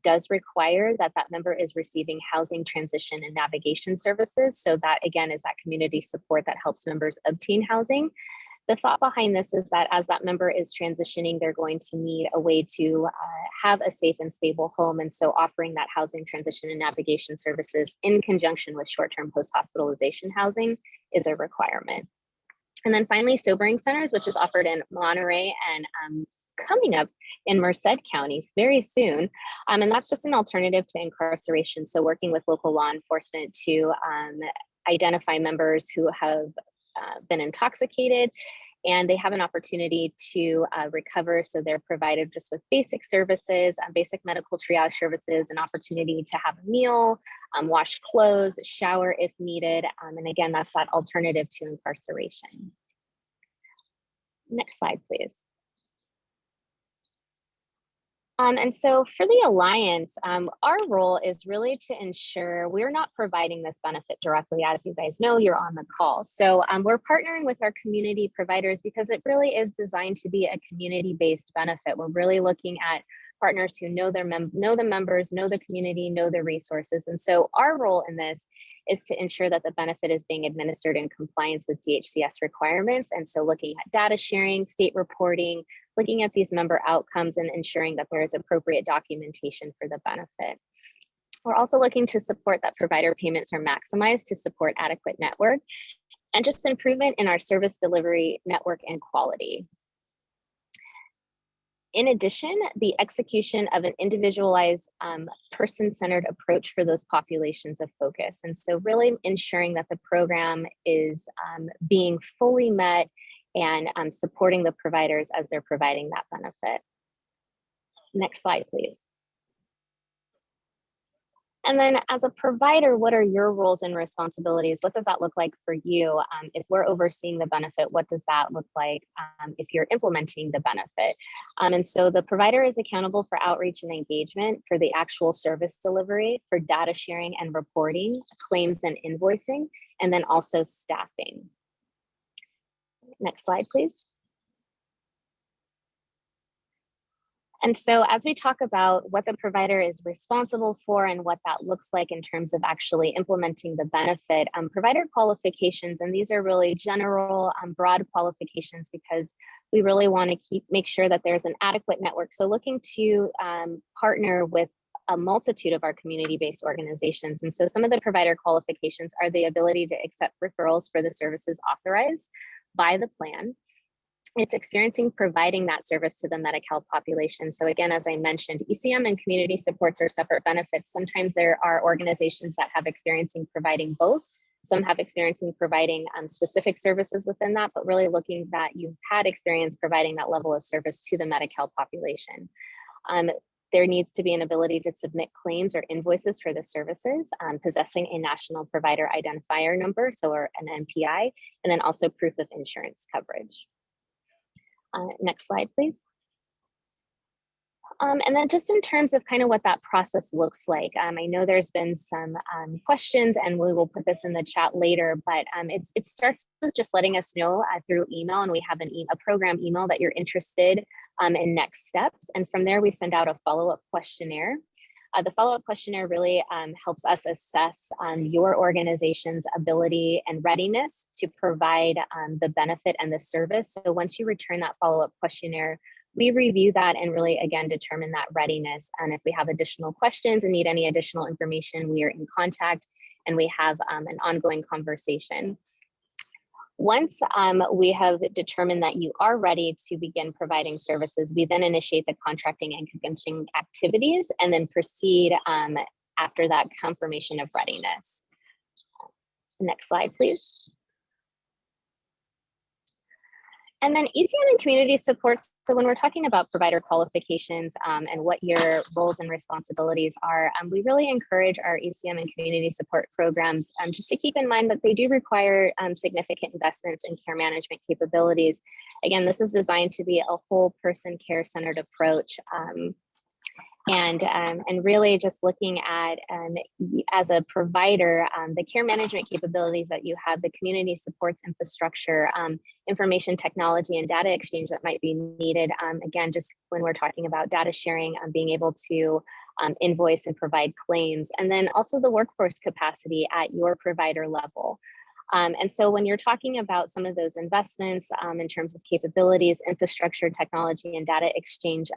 does require that that member is receiving housing transition and navigation services. So that again is that community support that helps members obtain housing. The thought behind this is that as that member is transitioning, they're going to need a way to have a safe and stable home. And so offering that housing transition and navigation services in conjunction with short-term post-hospitalization housing is a requirement. And then finally, sobering centers, which is offered in Monterey and coming up in Merced counties very soon. And that's just an alternative to incarceration. So working with local law enforcement to identify members who have been intoxicated and they have an opportunity to recover. So they're provided just with basic services, basic medical triage services, an opportunity to have a meal, wash clothes, shower if needed. And again, that's that alternative to incarceration. Next slide, please. And so for the Alliance, our role is really to ensure we're not providing this benefit directly. As you guys know, you're on the call. So we're partnering with our community providers because it really is designed to be a community-based benefit. We're really looking at partners who know the members, know the community, know the resources. And so our role in this is to ensure that the benefit is being administered in compliance with DHCS requirements. And so looking at data sharing, state reporting, looking at these member outcomes and ensuring that there is appropriate documentation for the benefit. We're also looking to support that provider payments are maximized to support adequate network and just improvement in our service delivery network and quality. In addition, the execution of an individualized person-centered approach for those populations of focus. And so really ensuring that the program is being fully met and supporting the providers as they're providing that benefit. Next slide, please. And then as a provider, what are your roles and responsibilities? What does that look like for you? If we're overseeing the benefit, what does that look like if you're implementing the benefit? And so the provider is accountable for outreach and engagement, for the actual service delivery, for data sharing and reporting, claims and invoicing, and then also staffing. Next slide, please. And so as we talk about what the provider is responsible for and what that looks like in terms of actually implementing the benefit, provider qualifications, and these are really general, broad qualifications because we really want to make sure that there's an adequate network. So looking to partner with a multitude of our community-based organizations. And so some of the provider qualifications are the ability to accept referrals for the services authorized by the plan. It's experiencing providing that service to the Medi-Cal population. So again, as I mentioned, ECM and community supports are separate benefits. Sometimes there are organizations that have experience in providing both. Some have experience in providing specific services within that, but really looking that you've had experience providing that level of service to the Medi-Cal population. There needs to be an ability to submit claims or invoices for the services, possessing a national provider identifier number, so or an NPI, and then also proof of insurance coverage. Next slide, please. And then just in terms of kind of what that process looks like, I know there's been some questions and we will put this in the chat later, but it starts with just letting us know through email, and we have a program email that you're interested in next steps. And from there, we send out a follow-up questionnaire. The follow-up questionnaire really helps us assess your organization's ability and readiness to provide the benefit and the service. So once you return that follow-up questionnaire, we review that and really, again, determine that readiness. And if we have additional questions and need any additional information, we are in contact and we have an ongoing conversation. Once we have determined that you are ready to begin providing services, we then initiate the contracting and convention activities and then proceed after that confirmation of readiness. Next slide, please. And then ECM and community supports. So when we're talking about provider qualifications and what your roles and responsibilities are, we really encourage our ECM and community support programs just to keep in mind that they do require significant investments in care management capabilities. Again, this is designed to be a whole person care-centered approach. And really just looking at, as a provider, the care management capabilities that you have, the community supports infrastructure, information technology and data exchange that might be needed. Again, just when we're talking about data sharing, being able to invoice and provide claims, and then also the workforce capacity at your provider level. And so when you're talking about some of those investments in terms of capabilities, infrastructure, technology, and data exchange,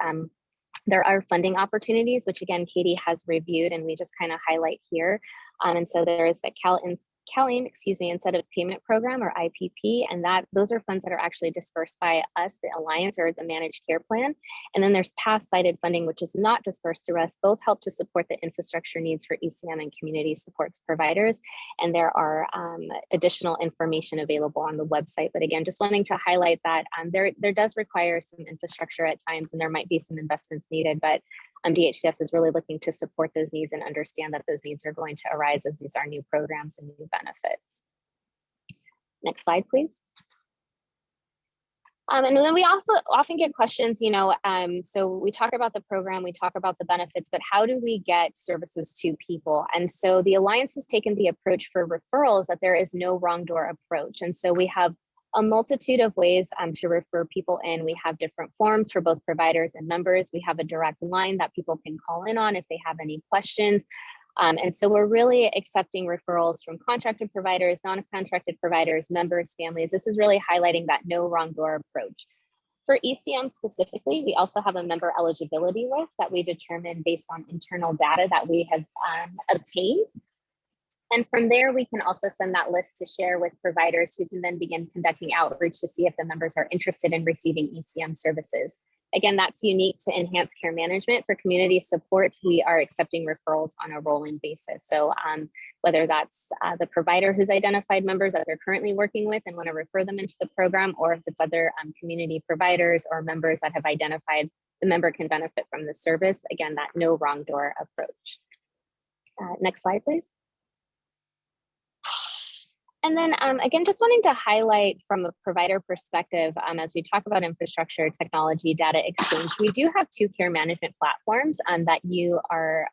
there are funding opportunities, which again, Katie has reviewed and we just kind of highlight here. And so there is the CalAIM, Incentive Payment Program, or IPP, and those are funds that are actually dispersed by us, the Alliance, or the Managed Care Plan. And then there's past cited funding, which is not dispersed through us. Both help to support the infrastructure needs for ECM and community supports providers. And there are additional information available on the website. But again, just wanting to highlight that there does require some infrastructure at times, and there might be some investments needed, but DHCS is really looking to support those needs and understand that those needs are going to arise as these are new programs and new benefits. Next slide, please. And then we also often get questions, so we talk about the program, we talk about the benefits, but how do we get services to people? And so the Alliance has taken the approach for referrals that there is no wrong door approach. And so we have a multitude of ways to refer people in. We have different forms for both providers and members. We have a direct line that people can call in on if they have any questions. And so we're really accepting referrals from contracted providers, non-contracted providers, members, families. This is really highlighting that no wrong door approach. For ECM specifically, we also have a member eligibility list that we determine based on internal data that we have obtained. And from there, we can also send that list to share with providers who can then begin conducting outreach to see if the members are interested in receiving ECM services. Again, that's unique to enhanced care management. For community supports, we are accepting referrals on a rolling basis. So whether that's the provider who's identified members that they're currently working with and want to refer them into the program, or if it's other community providers or members that have identified the member can benefit from the service. Again, that no wrong door approach. Next slide, please. And then again, just wanting to highlight from a provider perspective, as we talk about infrastructure, technology, data exchange, we do have 2 care management platforms that you are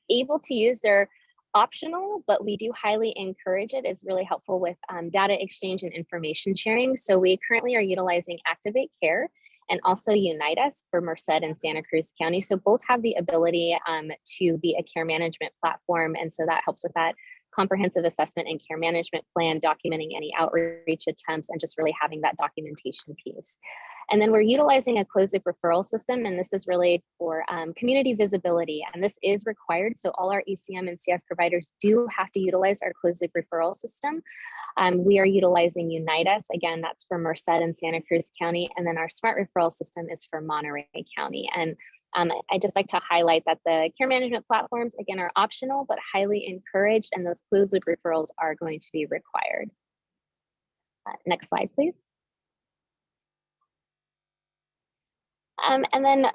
able to use. They're optional, but we do highly encourage it. It's really helpful with data exchange and information sharing. So we currently are utilizing Activate Care and also Unite Us for Merced and Santa Cruz County. So both have the ability to be a care management platform. And so that helps with that comprehensive assessment and care management plan, documenting any outreach attempts, and just really having that documentation piece. And then we're utilizing a closed loop referral system, and this is really for community visibility, and this is required. So all our ECM and CS providers do have to utilize our closed loop referral system. We are utilizing Unite Us, again, that's for Merced and Santa Cruz County, and then our Smart Referral System is for Monterey County. And I just like to highlight that the care management platforms, again, are optional, but highly encouraged, and those closed loop referrals are going to be required. Next slide, please. And then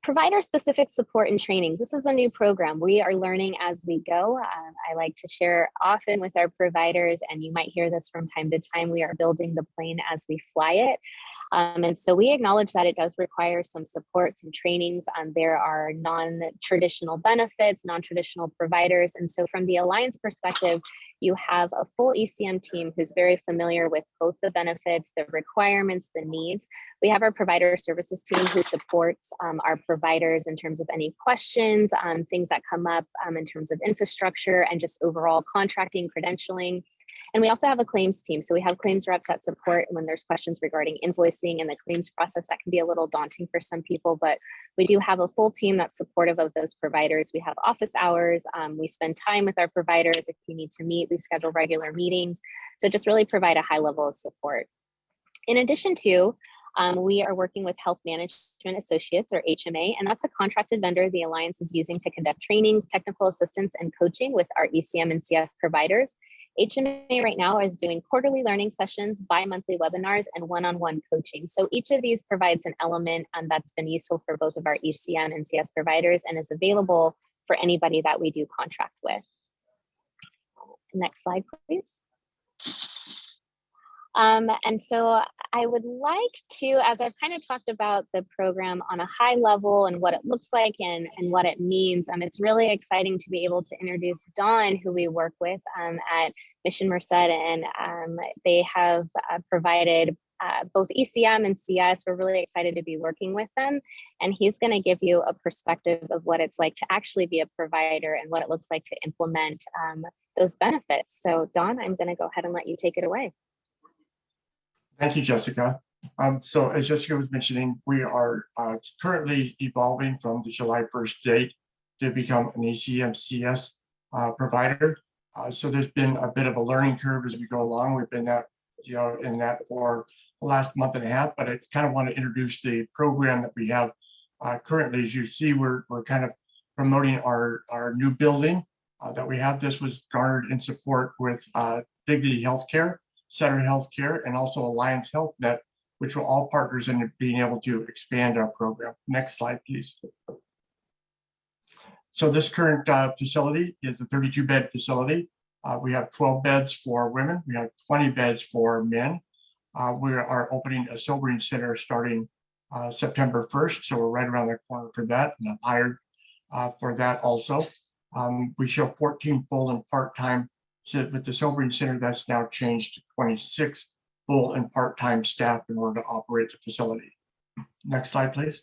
provider-specific support and trainings. This is a new program. We are learning as we go. I like to share often with our providers, and you might hear this from time to time, we are building the plane as we fly it. And so we acknowledge that it does require some support, some trainings. There are non-traditional benefits, non-traditional providers. And so from the Alliance perspective, you have a full ECM team who's very familiar with both the benefits, the requirements, the needs. We have our provider services team who supports our providers in terms of any questions, things that come up in terms of infrastructure and just overall contracting, credentialing. And we also have a claims team. So we have claims reps that support when there's questions regarding invoicing and the claims process. That can be a little daunting for some people, but we do have a full team that's supportive of those providers. We have office hours. We spend time with our providers. If you need to meet, we schedule regular meetings. So just really provide a high level of support. In addition to, we are working with Health Management Associates, or HMA, and that's a contracted vendor the Alliance is using to conduct trainings, technical assistance, and coaching with our ECM and CS providers. HMA right now is doing quarterly learning sessions, bi-monthly webinars, and one-on-one coaching. So each of these provides an element that's been useful for both of our ECM and CS providers and is available for anybody that we do contract with. Next slide, please. And so I would like to, as I've kind of talked about the program on a high level and what it looks like and what it means, it's really exciting to be able to introduce Dawn, who we work with at Mission Merced, and they have provided both ECM and CS. We're really excited to be working with them. And he's going to give you a perspective of what it's like to actually be a provider and what it looks like to implement those benefits. So Don, I'm going to go ahead and let you take it away.
Thank you, Jessica. So as Jessica was mentioning, we are currently evolving from the July 1st date to become an ECM/CS provider. So there's been a bit of a learning curve as we go along. We've been in that for the last month and a half, but I kind of want to introduce the program that we have currently. As you see, we're kind of promoting our new building that we have. This was garnered in support with Dignity Healthcare, Center Healthcare, and also Alliance Health Net, which were all partners in being able to expand our program. Next slide, please. So this current facility is a 32-bed facility. We have 12 beds for women. We have 20 beds for men. We are opening a sobering center starting September 1st. So we're right around the corner for that, and I'm hired for that also. We show 14 full and part-time. So with the sobering center, that's now changed to 26 full and part-time staff in order to operate the facility. Next slide, please.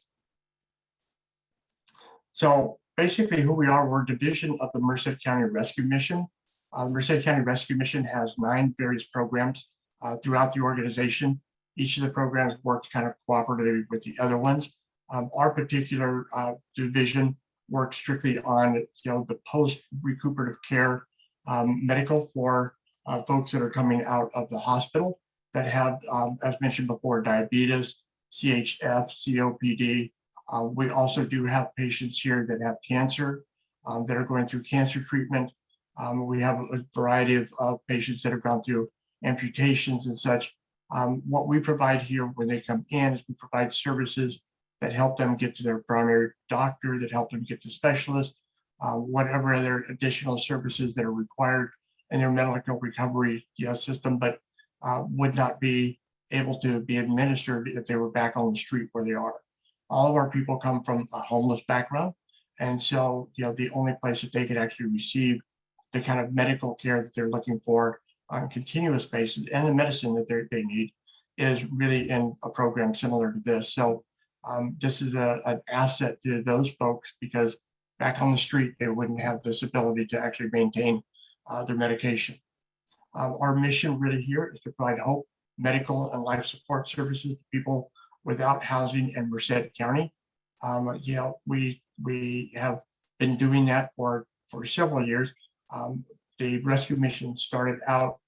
So basically who we are, we're a division of the Merced County Rescue Mission. Merced County Rescue Mission has 9 various programs throughout the organization. Each of the programs works kind of cooperatively with the other ones. Our particular division works strictly on the post-recuperative care medical for folks that are coming out of the hospital that have, as mentioned before, diabetes, CHF, COPD. We also do have patients here that have cancer, that are going through cancer treatment. We have a variety of patients that have gone through amputations and such. What we provide here when they come in is we provide services that help them get to their primary doctor, that help them get to specialists, whatever other additional services that are required in their medical recovery system, but would not be able to be administered if they were back on the street where they are. All of our people come from a homeless background. And so, the only place that they could actually receive the kind of medical care that they're looking for on a continuous basis and the medicine that they need is really in a program similar to this. So this is an asset to those folks because back on the street, they wouldn't have this ability to actually maintain their medication. Our mission really here is to provide hope, medical and life support services to people without housing in Merced County. We have been doing that for several years. The rescue mission started out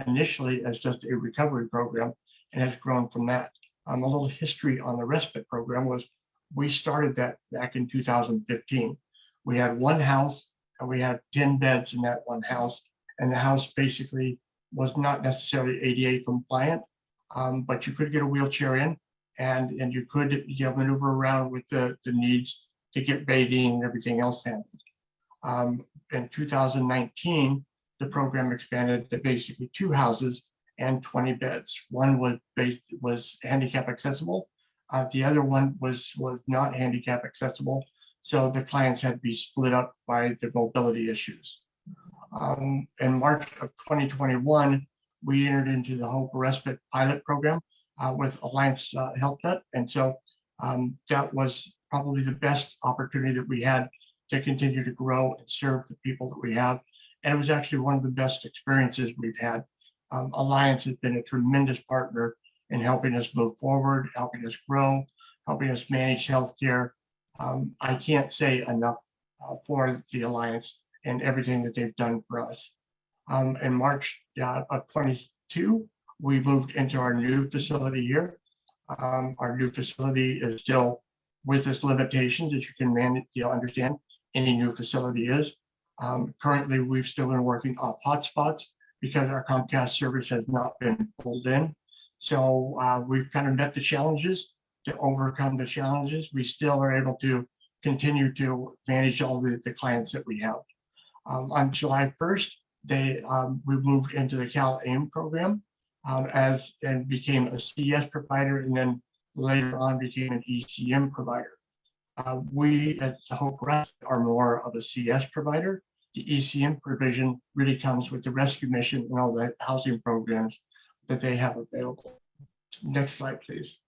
initially as just a recovery program and has grown from that. A little history on the respite program was we started that back in 2015. We had one house and we had 10 beds in that one house. And the house basically was not necessarily ADA compliant, but you could get a wheelchair in and you could maneuver around with the needs to get bathing and everything else handled. In 2019, the program expanded to basically 2 houses and 20 beds. One was handicap accessible. The other one was not handicap accessible. So the clients had to be split up by the mobility issues. In March of 2021, we entered into the Hope Respite pilot program with Alliance Health Net. And so that was probably the best opportunity that we had to continue to grow and serve the people that we have. And it was actually one of the best experiences we've had. Alliance has been a tremendous partner in helping us move forward, helping us grow, helping us manage healthcare. I can't say enough for the Alliance and everything that they've done for us. In March of 22, we moved into our new facility here. Our new facility is still with its limitations, as you can understand any new facility is. Currently, we've still been working off hotspots because our Comcast service has not been pulled in. So we've kind of met the challenges. To overcome the challenges, we still are able to continue to manage all the clients that we have. On July 1st, we moved into the CalAIM program and became a CS provider, and then later on became an ECM provider. We at Hope Respite are more of a CS provider. The ECM provision really comes with the rescue mission and all the housing programs that they have available. Next slide, please.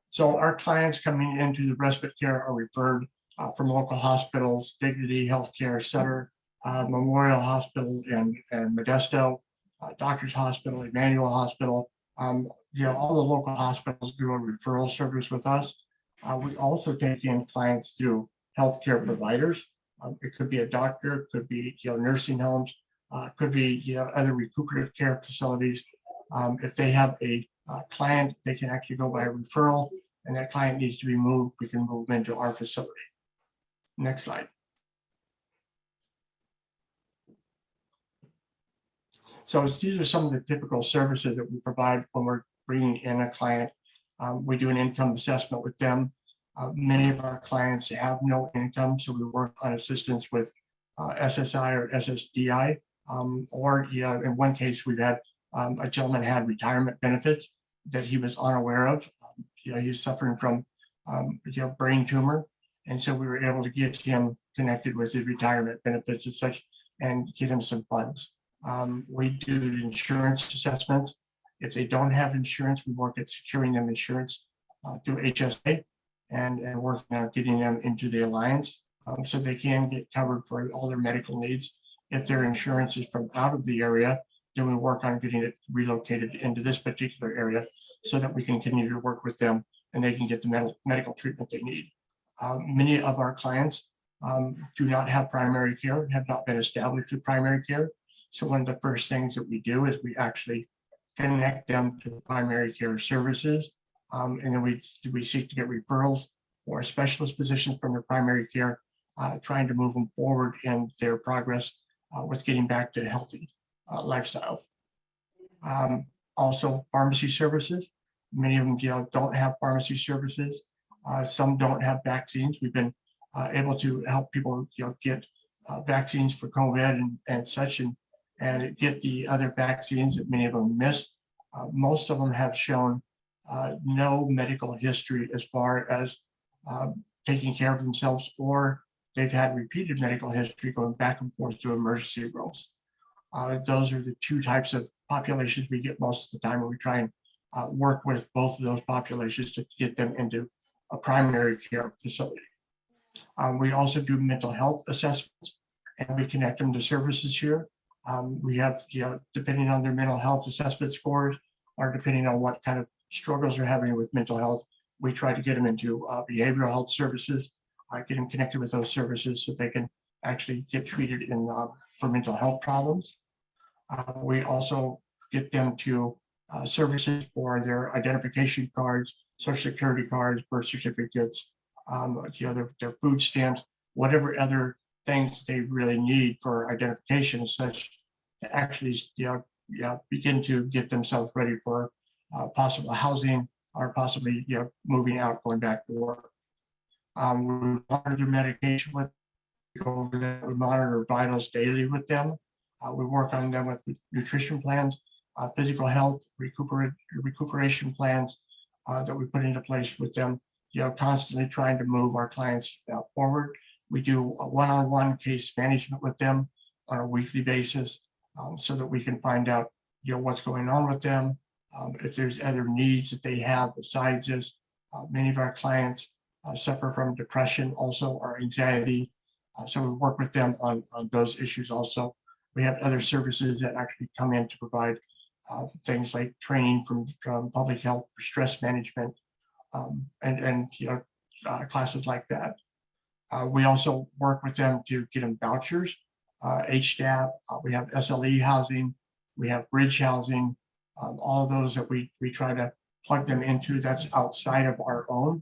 So our clients coming into the respite care are referred from local hospitals, Dignity Healthcare Center, Memorial Hospital in Modesto, Doctors Hospital, Emmanuel Hospital. All the local hospitals do a referral service with us. We also take in clients through healthcare providers. It could be a doctor, it could be nursing homes, could be other recuperative care facilities. If they have a client, they can actually go by a referral, and that client needs to be moved, we can move them into our facility. Next slide. So these are some of the typical services that we provide when we're bringing in a client. We do an income assessment with them. Many of our clients have no income, so we work on assistance with SSI or SSDI. Or in one case, we've had a gentleman had retirement benefits that he was unaware of. He's suffering from brain tumor, and so we were able to get him connected with his retirement benefits and such, and get him some funds. We do insurance assessments. If they don't have insurance, we work at securing them insurance through HSA and working on getting them into the alliance so they can get covered for all their medical needs. If their insurance is from out of the area, then we work on getting it relocated into this particular area so that we continue to work with them and they can get the medical treatment they need. Many of our clients do not have primary care, have not been established with primary care. So one of the first things that we do is we actually connect them to primary care services. And then we seek to get referrals or specialist physicians from their primary care, trying to move them forward in their progress with getting back to healthy lifestyles. Also pharmacy services. Many of them don't have pharmacy services. Some don't have vaccines. We've been able to help people get vaccines for COVID and such, and get the other vaccines that many of them missed. Most of them have shown no medical history as far as taking care of themselves, or they've had repeated medical history going back and forth to emergency rooms. Those are the two types of populations we get most of the time, and we try and work with both of those populations to get them into a primary care facility. We also do mental health assessments, and we connect them to services here. We have, depending on their mental health assessment scores, or depending on what kind of struggles they're having with mental health, we try to get them into behavioral health services, get them connected with those services so they can actually get treated for mental health problems. We also get them to services for their identification cards, social security cards, birth certificates, their food stamps, whatever other things they really need for identification and such, to actually begin to get themselves ready for possible housing or possibly moving out, going back to work. We monitor their medication with, go over that. We monitor vitals daily with them. We work on them with nutrition plans, physical health, recuperation plans that we put into place with them, constantly trying to move our clients forward. We do a one-on-one case management with them on a weekly basis so that we can find out what's going on with them, if there's other needs that they have besides this. Many of our clients suffer from depression also, or anxiety. So we work with them on those issues also. We have other services that actually come in to provide things like training from public health for stress management and classes like that. We also work with them to get them vouchers, HDAP, we have SLE housing, we have bridge housing, all of those that we try to plug them into. That's outside of our own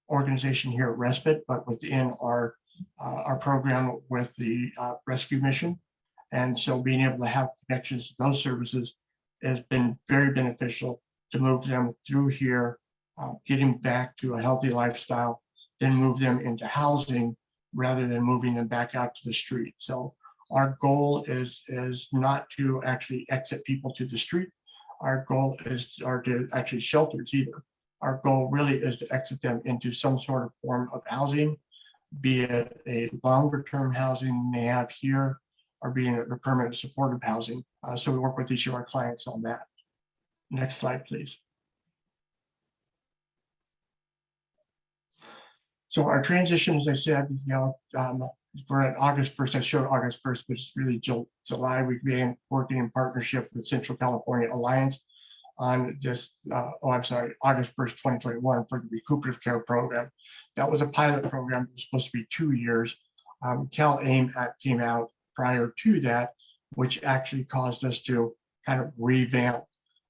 organization here at Respite, but within our program with the rescue mission. And so being able to have connections to those services has been very beneficial to move them through here, getting back to a healthy lifestyle, then move them into housing rather than moving them back out to the street. So our goal is not to actually exit people to the street. Our goal is, or to actually shelters either. Our goal really is to exit them into some sort of form of housing, be it a longer term housing they have here, are being the permanent supportive housing. So we work with each of our clients on that. Next slide, please. So our transition, as I said, we're at August 1st. I showed August 1st, but it's really July. We began working in partnership with Central California Alliance on this, August 1st, 2021 for the recuperative care program. That was a pilot program. It was supposed to be 2 years. CalAIM Act came out prior to that, which actually caused us to kind of revamp.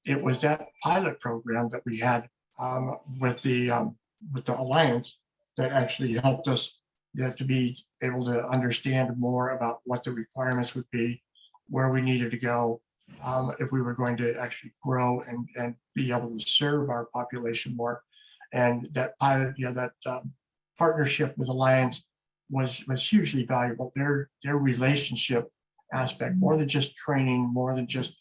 It was that pilot program that we had with the Alliance that actually helped us to be able to understand more about what the requirements would be, where we needed to go, if we were going to actually grow and be able to serve our population more. And that pilot, partnership with Alliance was hugely valuable. Their relationship aspect, more than just training, more than just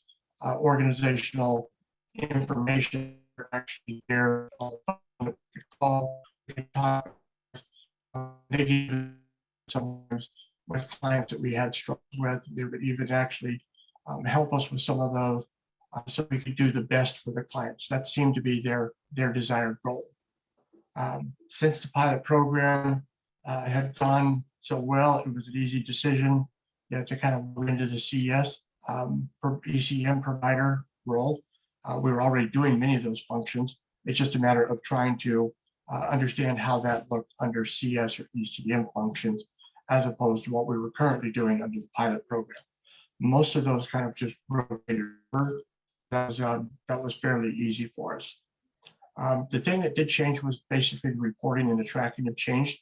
organizational information, actually there. They even sometimes with clients that we had struggles with, they would even actually help us with some of those so we could do the best for the clients. That seemed to be their desired goal. Since the pilot program had gone so well, it was an easy decision to kind of move into the CES for ECM provider role. We were already doing many of those functions. It's just a matter of trying to understand how that looked under CS or ECM functions, as opposed to what we were currently doing under the pilot program. Most of those kind of just rotated. That was fairly easy for us. The thing that did change was basically the reporting and the tracking have changed.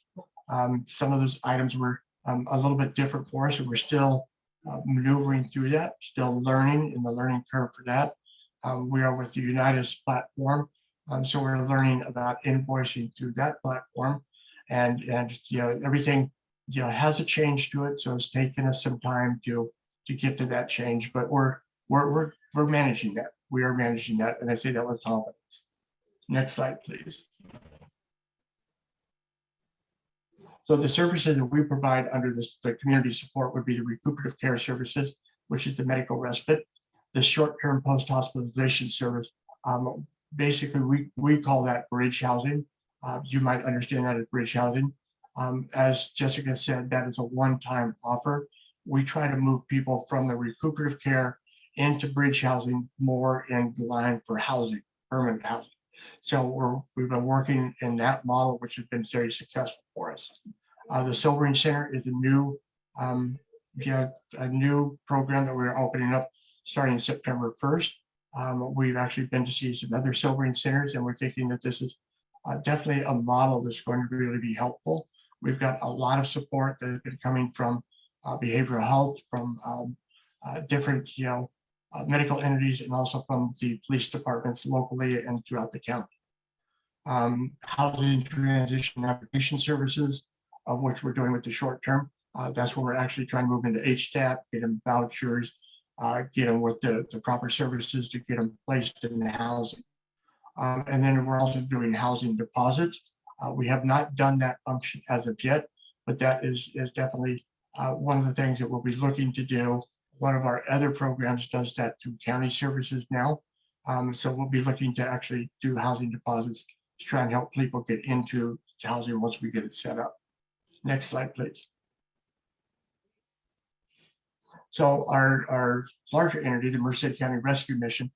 Some of those items were a little bit different for us, and we're still maneuvering through that, still learning in the learning curve for that. We are with the Unitas platform, so we're learning about invoicing through that platform, and everything has a change to it. So it's taken us some time to get to that change, but we're managing that. We are managing that, and I say that with confidence. Next slide, please. So the services that we provide under the community support would be the recuperative care services, which is the medical respite, the short-term post-hospitalization service. Basically, we call that bridge housing. You might understand that as bridge housing. As Jessica said, that is a one-time offer. We try to move people from the recuperative care into bridge housing, more in line for housing, permanent housing. So we've been working in that model, which has been very successful for us. The Sobering Center is a new program that we're opening up starting September 1st. We've actually been to see some other sobering centers, and we're thinking that this is definitely a model that's going to really be helpful. We've got a lot of support that has been coming from behavioral health, from different medical entities, and also from the police departments locally and throughout the county. Housing transition application services, of which we're doing with the short term. That's where we're actually trying to move into HSTAP, get them vouchers, get them with the proper services to get them placed in the housing. And then we're also doing housing deposits. We have not done that function as of yet, but that is definitely one of the things that we'll be looking to do. One of our other programs does that through county services now. So we'll be looking to actually do housing deposits to try and help people get into housing once we get it set up. Next slide, please. So our larger entity, the Merced County Rescue Mission,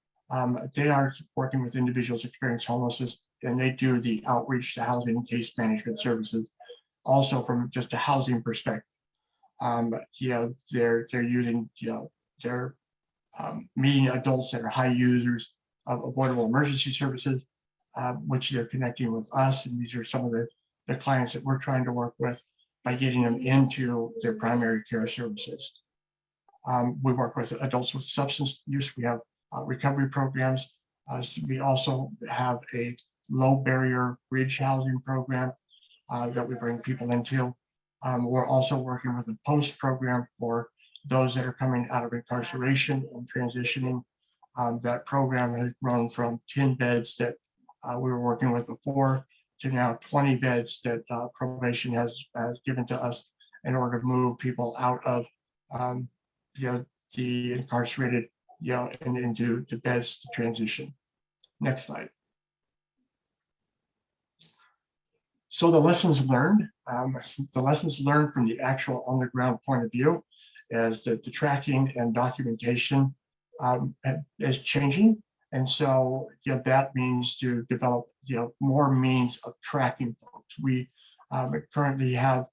they are working with individuals experiencing homelessness, and they do the outreach to housing and case management services, also from just a housing perspective. They're using, they're meeting adults that are high users of avoidable emergency services, which they're connecting with us, and these are some of the clients that we're trying to work with by getting them into their primary care services. We work with adults with substance use. We have recovery programs. We also have a low barrier bridge housing program that we bring people into. We're also working with a post program for those that are coming out of incarceration and transitioning. That program has grown from 10 beds that we were working with before to now 20 beds that probation has given to us in order to move people out of the incarcerated, and into the beds to transition. Next slide. So the lessons learned from the actual on the ground point of view is that the tracking and documentation is changing. And so that means to develop more means of tracking folks. We currently have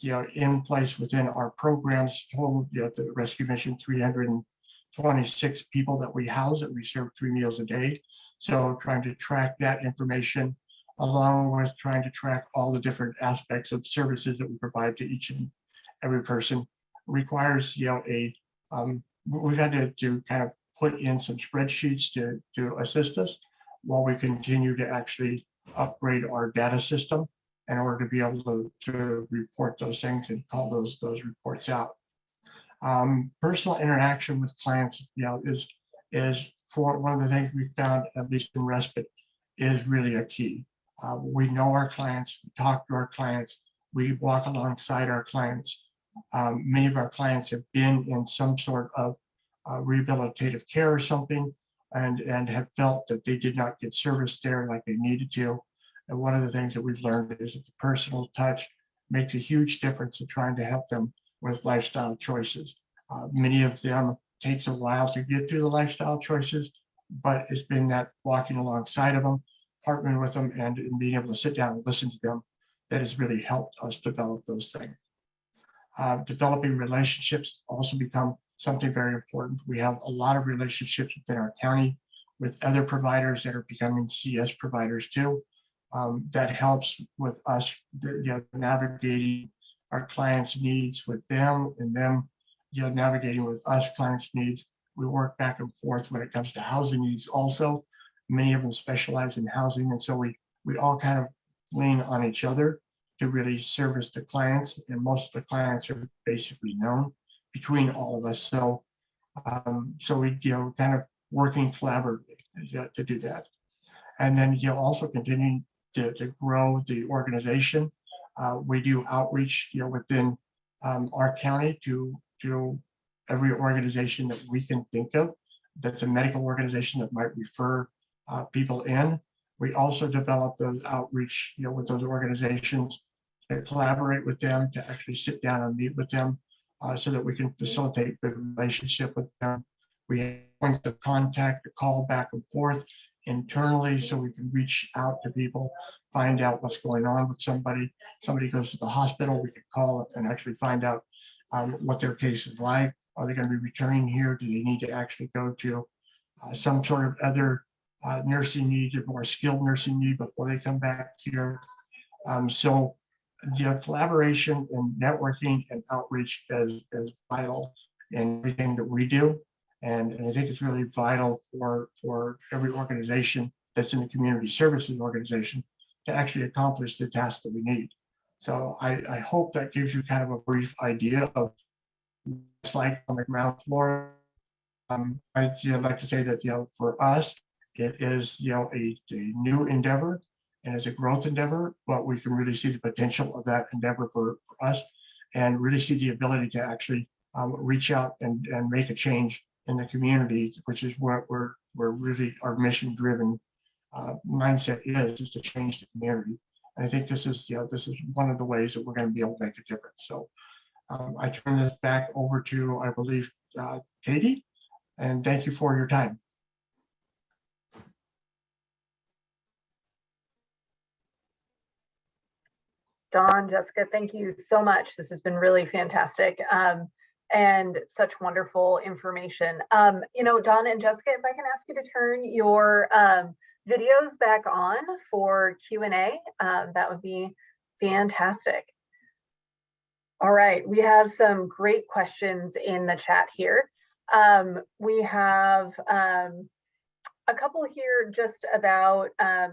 in place within our programs total the rescue mission 326 people that we house, that we serve 3 meals a day. So trying to track that information along with trying to track all the different aspects of services that we provide to each and every person requires we've had to kind of put in some spreadsheets to assist us while we continue to actually upgrade our data system in order to be able to report those things and call those reports out. Personal interaction with clients, is for one of the things we found, at least in respite, is really a key. We know our clients, we talk to our clients, we walk alongside our clients. Many of our clients have been in some sort of rehabilitative care or something and have felt that they did not get service there like they needed to. And one of the things that we've learned is that the personal touch makes a huge difference in trying to help them with lifestyle choices. Many of them takes a while to get through the lifestyle choices, but it's been that walking alongside of them, partnering with them, and being able to sit down and listen to them that has really helped us develop those things. Developing relationships also become something very important. We have a lot of relationships within our county with other providers that are becoming CS providers too. That helps with us navigating our clients' needs with them, and them navigating with us clients' needs. We work back and forth when it comes to housing needs also. Many of them specialize in housing, and so we all kind of lean on each other to really service the clients, and most of the clients are basically known between all of us. So so we kind of working collaboratively to do that. And then also continuing to grow the organization. We do outreach within our county to every organization that we can think of that's a medical organization that might refer people in. We also develop those outreach with those organizations, to collaborate with them, to actually sit down and meet with them so that we can facilitate the relationship with them. We have points of contact to call back and forth internally so we can reach out to people, find out what's going on with somebody. Somebody goes to the hospital, we can call and actually find out what their case is like. Are they going to be returning here? Do they need to actually go to some sort of other nursing need, or more skilled nursing need before they come back here? So collaboration and networking and outreach is vital in everything that we do. And I think it's really vital for every organization that's in the community services organization to actually accomplish the tasks that we need. So I hope that gives you kind of a brief idea of what it's like on the ground floor. I'd like to say that for us, it is a new endeavor and it's a growth endeavor, but we can really see the potential of that endeavor for us, and really see the ability to actually reach out and make a change in the community, which is what we're really, our mission driven mindset is to change the community. And I think this is one of the ways that we're going to be able to make a difference. So I turn this back over to, I believe, Katie, and thank you for your time.
Dawn, Jessica, thank you so much. This has been really fantastic and such wonderful information. Dawn and Jessica, if I can ask you to turn your videos back on for Q&A, that would be fantastic. All right, we have some great questions in the chat here. We have a couple here just about, I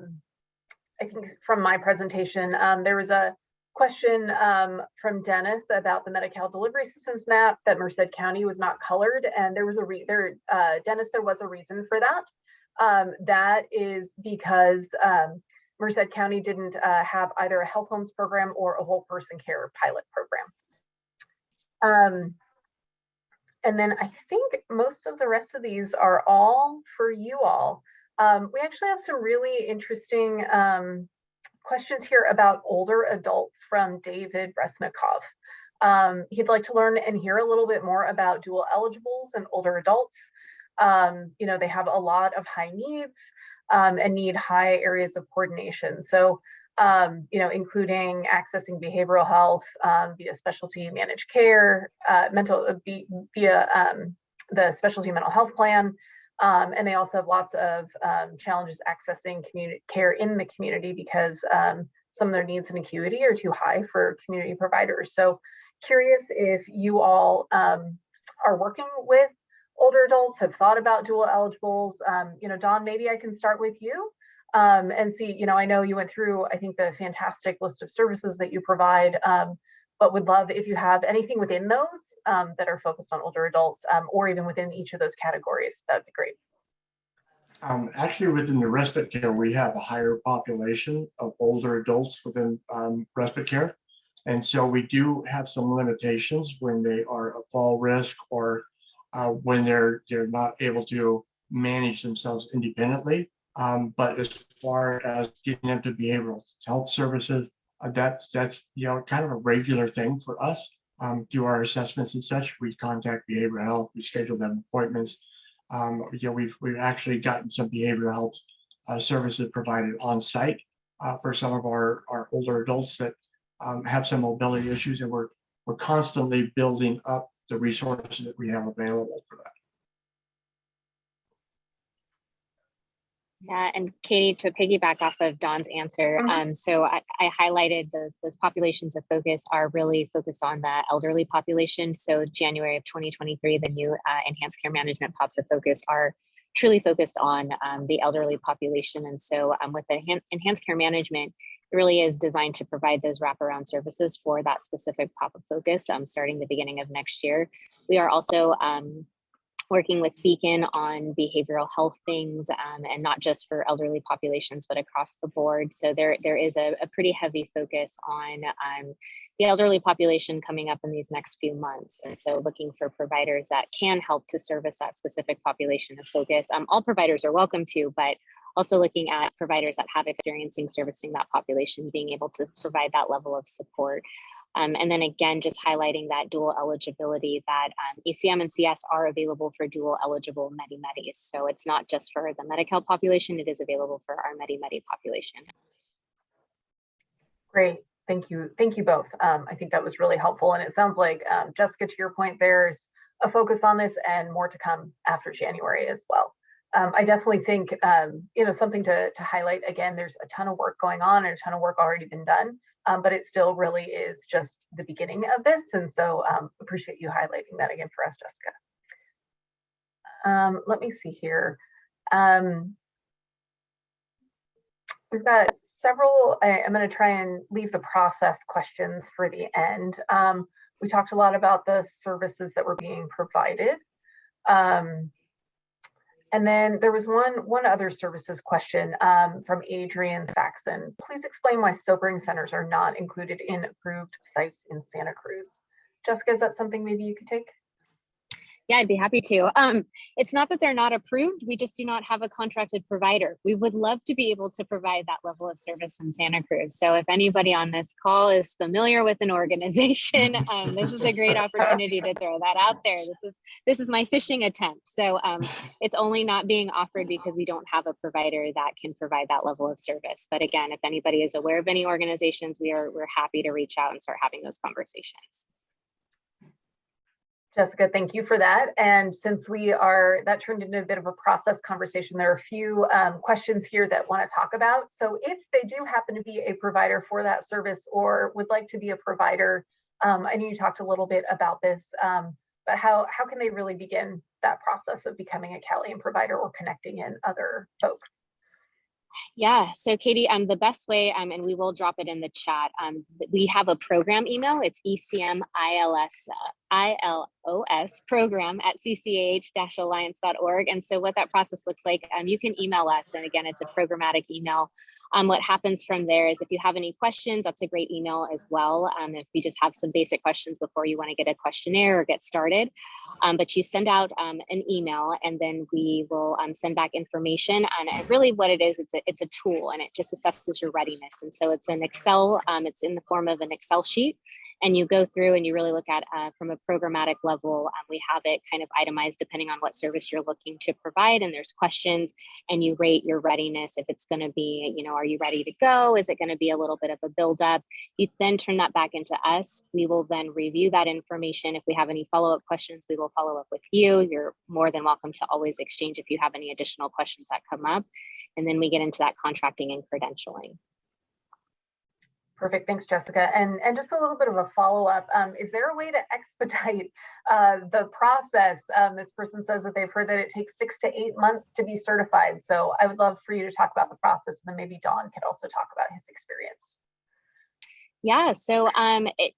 think from my presentation, there was a question from Dennis about the Medi-Cal delivery systems map that Merced County was not colored, and there was Dennis, there was a reason for that. That is because Merced County didn't have either a health homes program or a whole person care pilot program. And then I think most of the rest of these are all for you all. We actually have some really interesting questions here about older adults from David Resnikov. He'd like to learn and hear a little bit more about dual eligibles and older adults. You know, they have a lot of high needs and need high areas of coordination. So, you know, including accessing behavioral health via specialty managed care, via the specialty mental health plan. And they also have lots of challenges accessing community care in the community because some of their needs and acuity are too high for community providers. So curious if you all are working with older adults, have thought about dual eligibles. You know, Dawn, maybe I can start with you and see, you know, I know you went through, I think, the fantastic list of services that you provide, but would love if you have anything within those that are focused on older adults or even within each of those categories. That'd be great.
Actually, within the respite care, we have a higher population of older adults within respite care. And so we do have some limitations when they are at fall risk or when they're not able to manage themselves independently. But as far as getting them to behavioral health services, that's you know, kind of a regular thing for us. Through our assessments and such, we contact behavioral health, we schedule them appointments. You know, we've actually gotten some behavioral health services provided on site for some of our older adults that have some mobility issues, and we're constantly building up the resources that we have available for that.
Yeah, and Katie, to piggyback off of Dawn's answer, so I highlighted those populations of focus are really focused on the elderly population. So January of 2023, the new enhanced care management pops of focus are truly focused on the elderly population. And so with the enhanced care management, it really is designed to provide those wraparound services for that specific pop of focus starting the beginning of next year. We are also working with Beacon on behavioral health things, and not just for elderly populations, but across the board. So there is a pretty heavy focus on the elderly population coming up in these next few months. And so looking for providers that can help to service that specific population of focus. All providers are welcome to, but also looking at providers that have experience in servicing that population, being able to provide that level of support. And then again, just highlighting that dual eligibility, that ECM and CS are available for dual eligible Medi-Medis. So it's not just for the Medi-Cal population, it is available for our Medi-Medi population.
Great, thank you. Thank you both. I think that was really helpful. And it sounds like, Jessica, to your point, there's a focus on this and more to come after January as well. I definitely think, you know, something to highlight, again, there's a ton of work going on and a ton of work already been done. But it still really is just the beginning of this. And so appreciate you highlighting that again for us, Jessica. Let me see here. We've got several, I'm going to try and leave the process questions for the end. We talked a lot about the services that were being provided. And then there was one other services question from Adrian Saxon. Please explain why sobering centers are not included in approved sites in Santa Cruz. Jessica, is that something maybe you could take?
Yeah, I'd be happy to. It's not that they're not approved, we just do not have a contracted provider. We would love to be able to provide that level of service in Santa Cruz. So if anybody on this call is familiar with an organization, this is a great opportunity to throw that out there. This is my fishing attempt. So it's only not being offered because we don't have a provider that can provide that level of service. But again, if anybody is aware of any organizations, we're happy to reach out and start having those conversations.
Jessica, thank you for that. And since that turned into a bit of a process conversation, there are a few questions here that want to talk about. So if they do happen to be a provider for that service or would like to be a provider, I know you talked a little bit about this, but how can they really begin that process of becoming a CalAIM provider or connecting in other folks?
Yeah, so Katie, the best way, and we will drop it in the chat, we have a program email. It's ECMILS ILOS program at ccah-alliance.org. And so what that process looks like, you can email us. And again, it's a programmatic email. What happens from there is if you have any questions, that's a great email as well. If you just have some basic questions before you want to get a questionnaire or get started. But you send out an email and then we will send back information. And really what it is, it's a tool and it just assesses your readiness. And so it's an Excel, it's in the form of an Excel sheet. And you go through and you really look at from a programmatic level, we have it kind of itemized depending on what service you're looking to provide. And there's questions and you rate your readiness. If it's going to be, are you ready to go? Is it going to be a little bit of a buildup? You then turn that back into us. We will then review that information. If we have any follow-up questions, we will follow up with you. You're more than welcome to always exchange if you have any additional questions that come up. And then we get into that contracting and credentialing.
Perfect. Thanks, Jessica. And just a little bit of a follow-up. Is there a way to expedite the process? This person says that they've heard that it takes 6 to 8 months to be certified. So I would love for you to talk about the process, and then maybe Don could also talk about his experience.
Yeah, so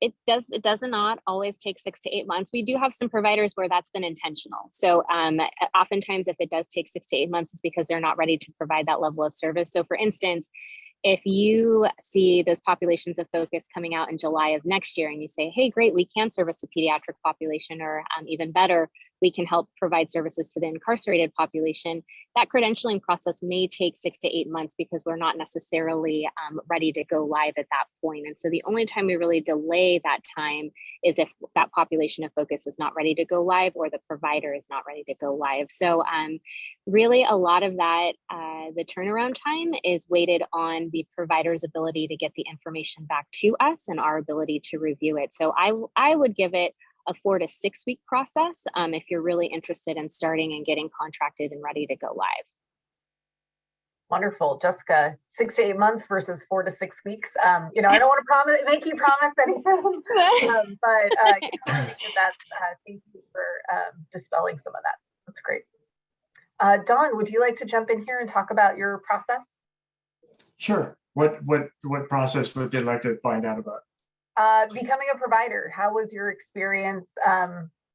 it does not always take 6 to 8 months. We do have some providers where that's been intentional. So oftentimes if it does take 6 to 8 months, it's because they're not ready to provide that level of service. So for instance, if you see those populations of focus coming out in July of next year and you say, hey, great, we can service the pediatric population, or even better, we can help provide services to the incarcerated population, that credentialing process may take 6 to 8 months because we're not necessarily ready to go live at that point. And so the only time we really delay that time is if that population of focus is not ready to go live or the provider is not ready to go live. So really a lot of that, the turnaround time is weighted on the provider's ability to get the information back to us and our ability to review it. So I would give it a 4 to 6 week process if you're really interested in starting and getting contracted and ready to go live.
Wonderful, Jessica. 6 to 8 months versus 4 to 6 weeks. I don't want to make you promise anything, but thank you for dispelling some of that. That's great. Don, would you like to jump in here and talk about your process?
Sure. What process would they like to find out about?
Becoming a provider. How was your experience?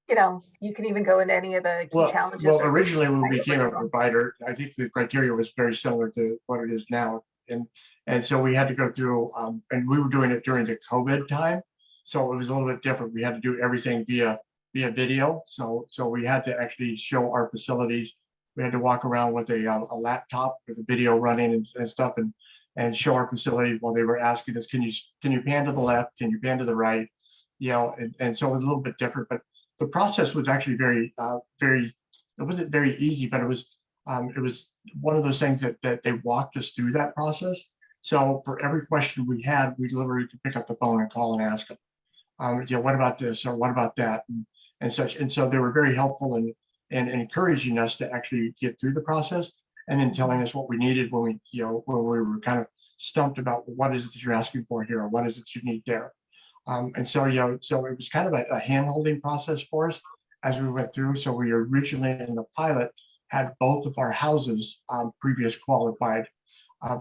You can even go into any of the key challenges.
Well, originally when we became a provider, I think the criteria was very similar to what it is now. And so we had to go through, and we were doing it during the COVID time. So it was a little bit different. We had to do everything via video. So we had to actually show our facilities. We had to walk around with a laptop with a video running and stuff and show our facilities while they were asking us, can you pan to the left? Can you pan to the right? And so it was a little bit different, but the process was actually it wasn't very easy, but it was one of those things that they walked us through that process. So for every question we had, we literally could pick up the phone and call and ask them, what about this or what about that and such. And so they were very helpful and encouraging us to actually get through the process, and then telling us what we needed when we were kind of stumped about what is it that you're asking for here, or what is it you need there. And so, so it was kind of a hand-holding process for us as we went through. So we originally in the pilot had both of our houses previous qualified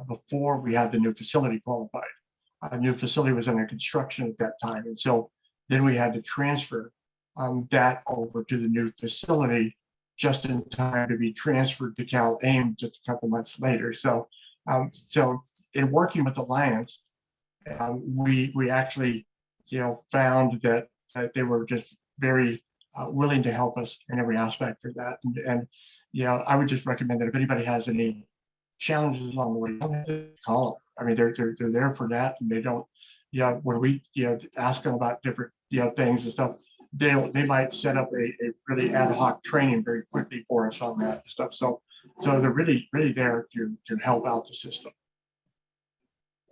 before we had the new facility qualified. A new facility was under construction at that time. And so then we had to transfer that over to the new facility just in time to be transferred to CalAIM just a couple months later. So, so in working with Alliance, we actually, found that they were just very willing to help us in every aspect for that. And I would just recommend that if anybody has any challenges along the way, don't call them. I mean, they're there for that, and they don't. When we ask them about different things and stuff, they might set up a really ad hoc training very quickly for us on that stuff. So they're really there to help out the system.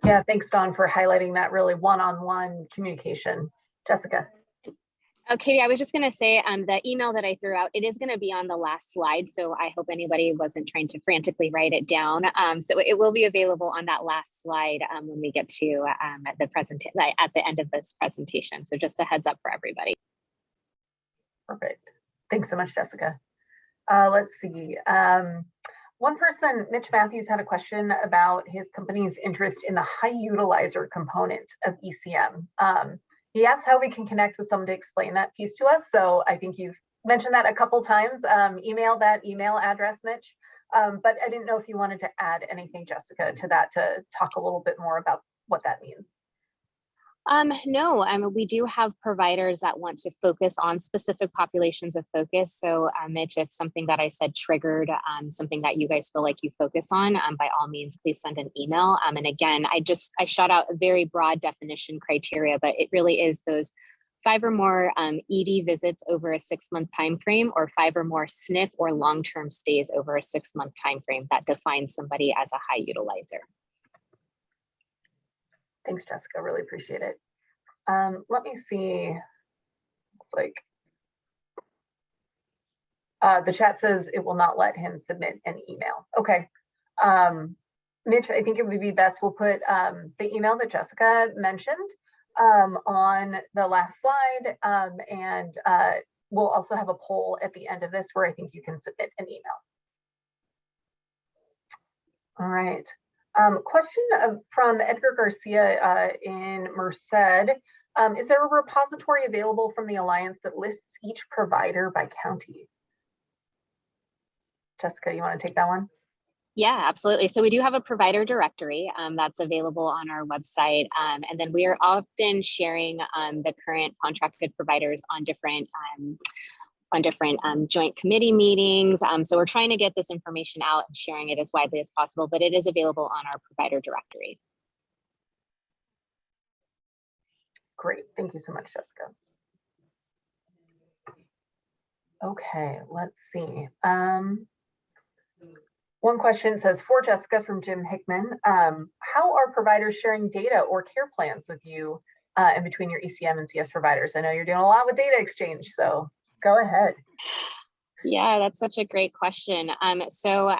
Yeah, thanks, Don, for highlighting that really one-on-one communication. Jessica.
Okay, I was just going to say the email that I threw out, it is going to be on the last slide. So I hope anybody wasn't trying to frantically write it down. So it will be available on that last slide when we get to at the end of this presentation. So just a heads up for everybody.
Perfect. Thanks so much, Jessica. Let's see. One person, Mitch Matthews, had a question about his company's interest in the high utilizer component of ECM. He asked how we can connect with someone to explain that piece to us. So I think you've mentioned that a couple times. Email that email address, Mitch. But I didn't know if you wanted to add anything, Jessica, to that to talk a little bit more about what that means.
No, we do have providers that want to focus on specific populations of focus. So Mitch, if something that I said triggered something that you guys feel like you focus on, by all means, please send an email. And again, I shot out a very broad definition criteria, but it really is those 5 or more ED visits over a 6-month time frame, or 5 or more SNF or long-term stays over a 6-month time frame that defines somebody as a high utilizer.
Thanks, Jessica. Really appreciate it. Let me see. It's like the chat says it will not let him submit an email. Okay. Mitch, I think it would be best we'll put the email that Jessica mentioned on the last slide. And we'll also have a poll at the end of this where I think you can submit an email. All right. Question from Edgar Garcia in Merced. Is there a repository available from the Alliance that lists each provider by county? Jessica, you want to take that one?
Yeah, absolutely. So we do have a provider directory that's available on our website. And then we are often sharing the current contracted providers on different joint committee meetings. So we're trying to get this information out and sharing it as widely as possible, but it is available on our provider directory.
Great, thank you so much, Jessica. Okay, let's see. One question says, for Jessica from Jim Hickman, how are providers sharing data or care plans with you in between your ECM and CS providers? I know you're doing a lot with data exchange, so go ahead.
Yeah, that's such a great question. So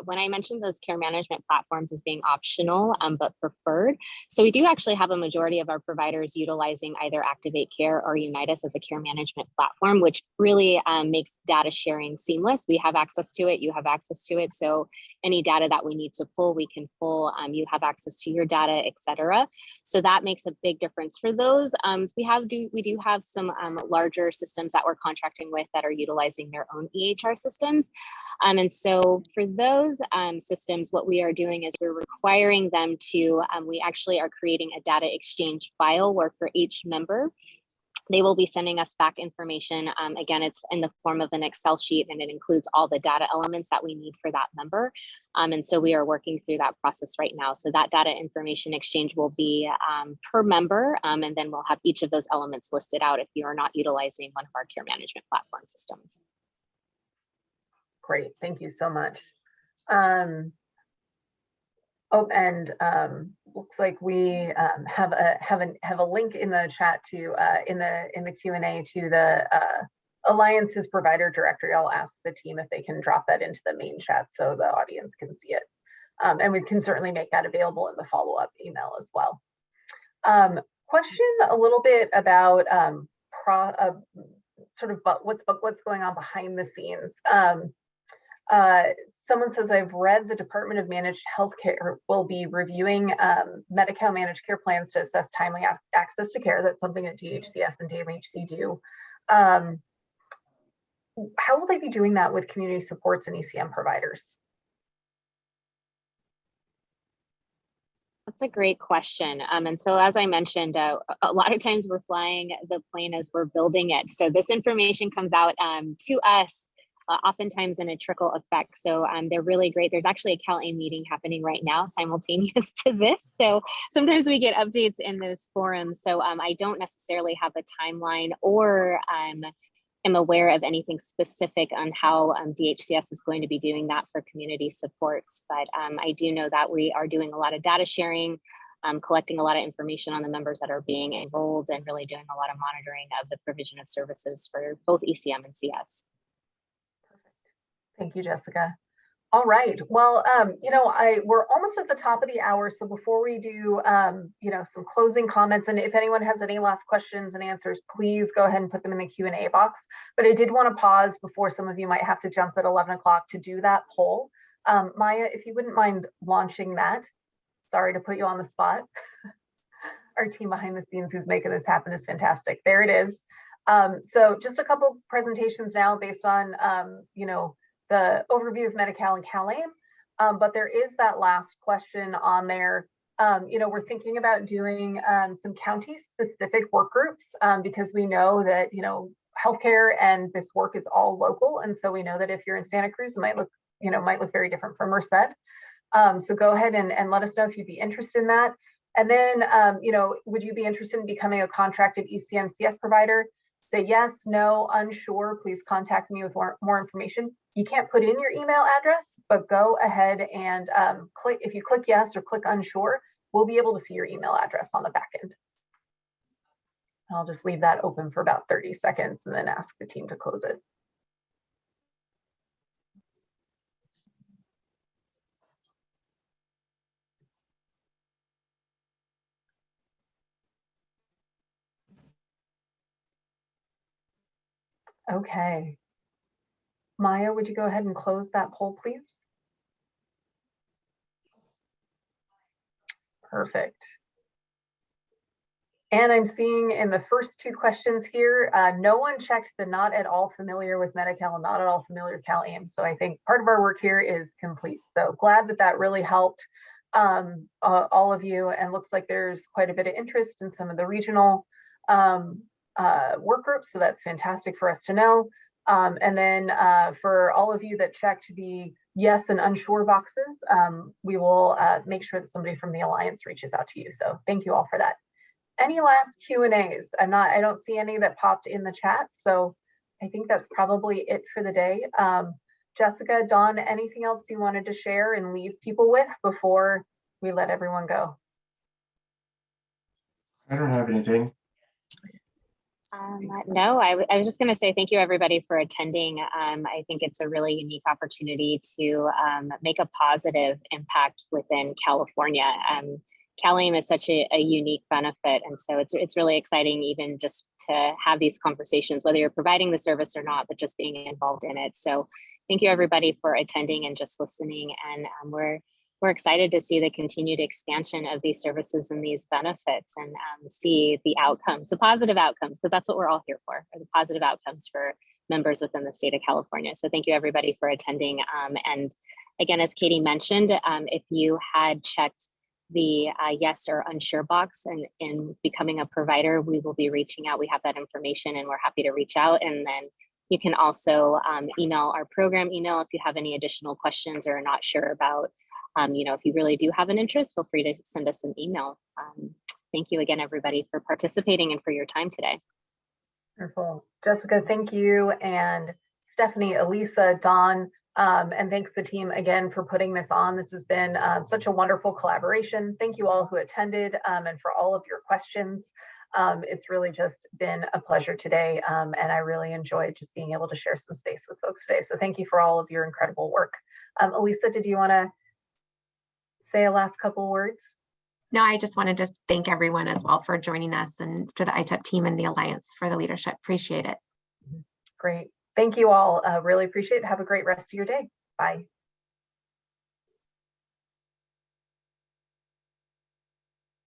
when I mentioned those care management platforms as being optional, but preferred, so we do actually have a majority of our providers utilizing either Activate Care or Unitas as a care management platform, which really makes data sharing seamless. We have access to it, you have access to it. So any data that we need to pull, we can pull, you have access to your data, etc. So that makes a big difference for those. We do have some larger systems that we're contracting with that are utilizing their own EHR systems. And so for those systems, what we are doing is we're requiring them to, we actually are creating a data exchange file where for each member, they will be sending us back information. Again, it's in the form of an Excel sheet and it includes all the data elements that we need for that member. And so we are working through that process right now. So that data information exchange will be per member, and then we'll have each of those elements listed out if you are not utilizing one of our care management platform systems.
Great, thank you so much. Looks like we have a link in the chat to in the Q&A to the Alliance's provider directory. I'll ask the team if they can drop that into the main chat so the audience can see it. And we can certainly make that available in the follow-up email as well. Question a little bit about sort of what's going on behind the scenes. Someone says, I've read the Department of Managed Healthcare will be reviewing Medi-Cal managed care plans to assess timely access to care. That's something that DHCS and DMHC do. How will they be doing that with community supports and ECM providers?
That's a great question. And so as I mentioned, a lot of times we're flying the plane as we're building it. So this information comes out to us oftentimes in a trickle effect. So they're really great. There's actually a CalAIM meeting happening right now simultaneous to this. So sometimes we get updates in those forums. So I don't necessarily have a timeline or am aware of anything specific on how DHCS is going to be doing that for community supports. But I do know that we are doing a lot of data sharing, collecting a lot of information on the members that are being enrolled and really doing a lot of monitoring of the provision of services for both ECM and CS.
Thank you, Jessica. All right. Well, we're almost at the top of the hour. So before we do, some closing comments, and if anyone has any last questions and answers, please go ahead and put them in the Q&A box. But I did want to pause before some of you might have to jump at 11 o'clock to do that poll. Maya, if you wouldn't mind launching that. Sorry to put you on the spot. our team behind the scenes who's making this happen is fantastic. There it is. So just a couple presentations now based on, the overview of Medi-Cal and CalAIM. But there is that last question on there. We're thinking about doing some county-specific work groups because we know that, healthcare and this work is all local. And so we know that if you're in Santa Cruz, it might look very different from Merced. So go ahead and let us know if you'd be interested in that. And then, would you be interested in becoming a contracted ECMCS provider? Say yes, no, unsure, please contact me with more information. You can't put in your email address, but go ahead and if you click yes or click unsure, we'll be able to see your email address on the back end. I'll just leave that open for about 30 seconds and then ask the team to close it. Okay. Maya, would you go ahead and close that poll, please? Perfect. And I'm seeing in the first two questions here, no one checked the not at all familiar with Medi-Cal and not at all familiar with CalAIM. So I think part of our work here is complete. So glad that that really helped all of you, and looks like there's quite a bit of interest in some of the regional work groups. So that's fantastic for us to know. And then for all of you that checked the yes and unsure boxes, we will make sure that somebody from the Alliance reaches out to you. So thank you all for that. Any last Q&As? I don't see any that popped in the chat. So I think that's probably it for the day. Jessica, Dawn, anything else you wanted to share and leave people with before we let everyone go?
I don't have anything.
No, I was just going to say thank you everybody for attending. I think it's a really unique opportunity to make a positive impact within California. CalAIM is such a unique benefit, and so it's really exciting even just to have these conversations, whether you're providing the service or not, but just being involved in it. So thank you everybody for attending and just listening, and we're excited to see the continued expansion of these services and these benefits, and see the outcomes, the positive outcomes, because that's what we're all here for, are the positive outcomes for members within the state of California. So thank you everybody for attending. And again, as Katie mentioned, if you had checked the yes or unsure box and in becoming a provider, we will be reaching out. We have that information and we're happy to reach out. And then you can also email our program email if you have any additional questions or are not sure about, if you really do have an interest, feel free to send us an email. Thank you again, everybody, for participating and for your time today.
Wonderful. Jessica, thank you. And Stephanie, Elisa, Dawn, and thanks the team again for putting this on. This has been such a wonderful collaboration. Thank you all who attended and for all of your questions. It's really just been a pleasure today. And I really enjoyed just being able to share some space with folks today. So thank you for all of your incredible work. Elisa, did you want to say a last couple words?
No, I just wanted to thank everyone as well for joining us, and for the ITEP team and the Alliance for the leadership. Appreciate it.
Great. Thank you all. Really appreciate it. Have a great rest of your day. Bye.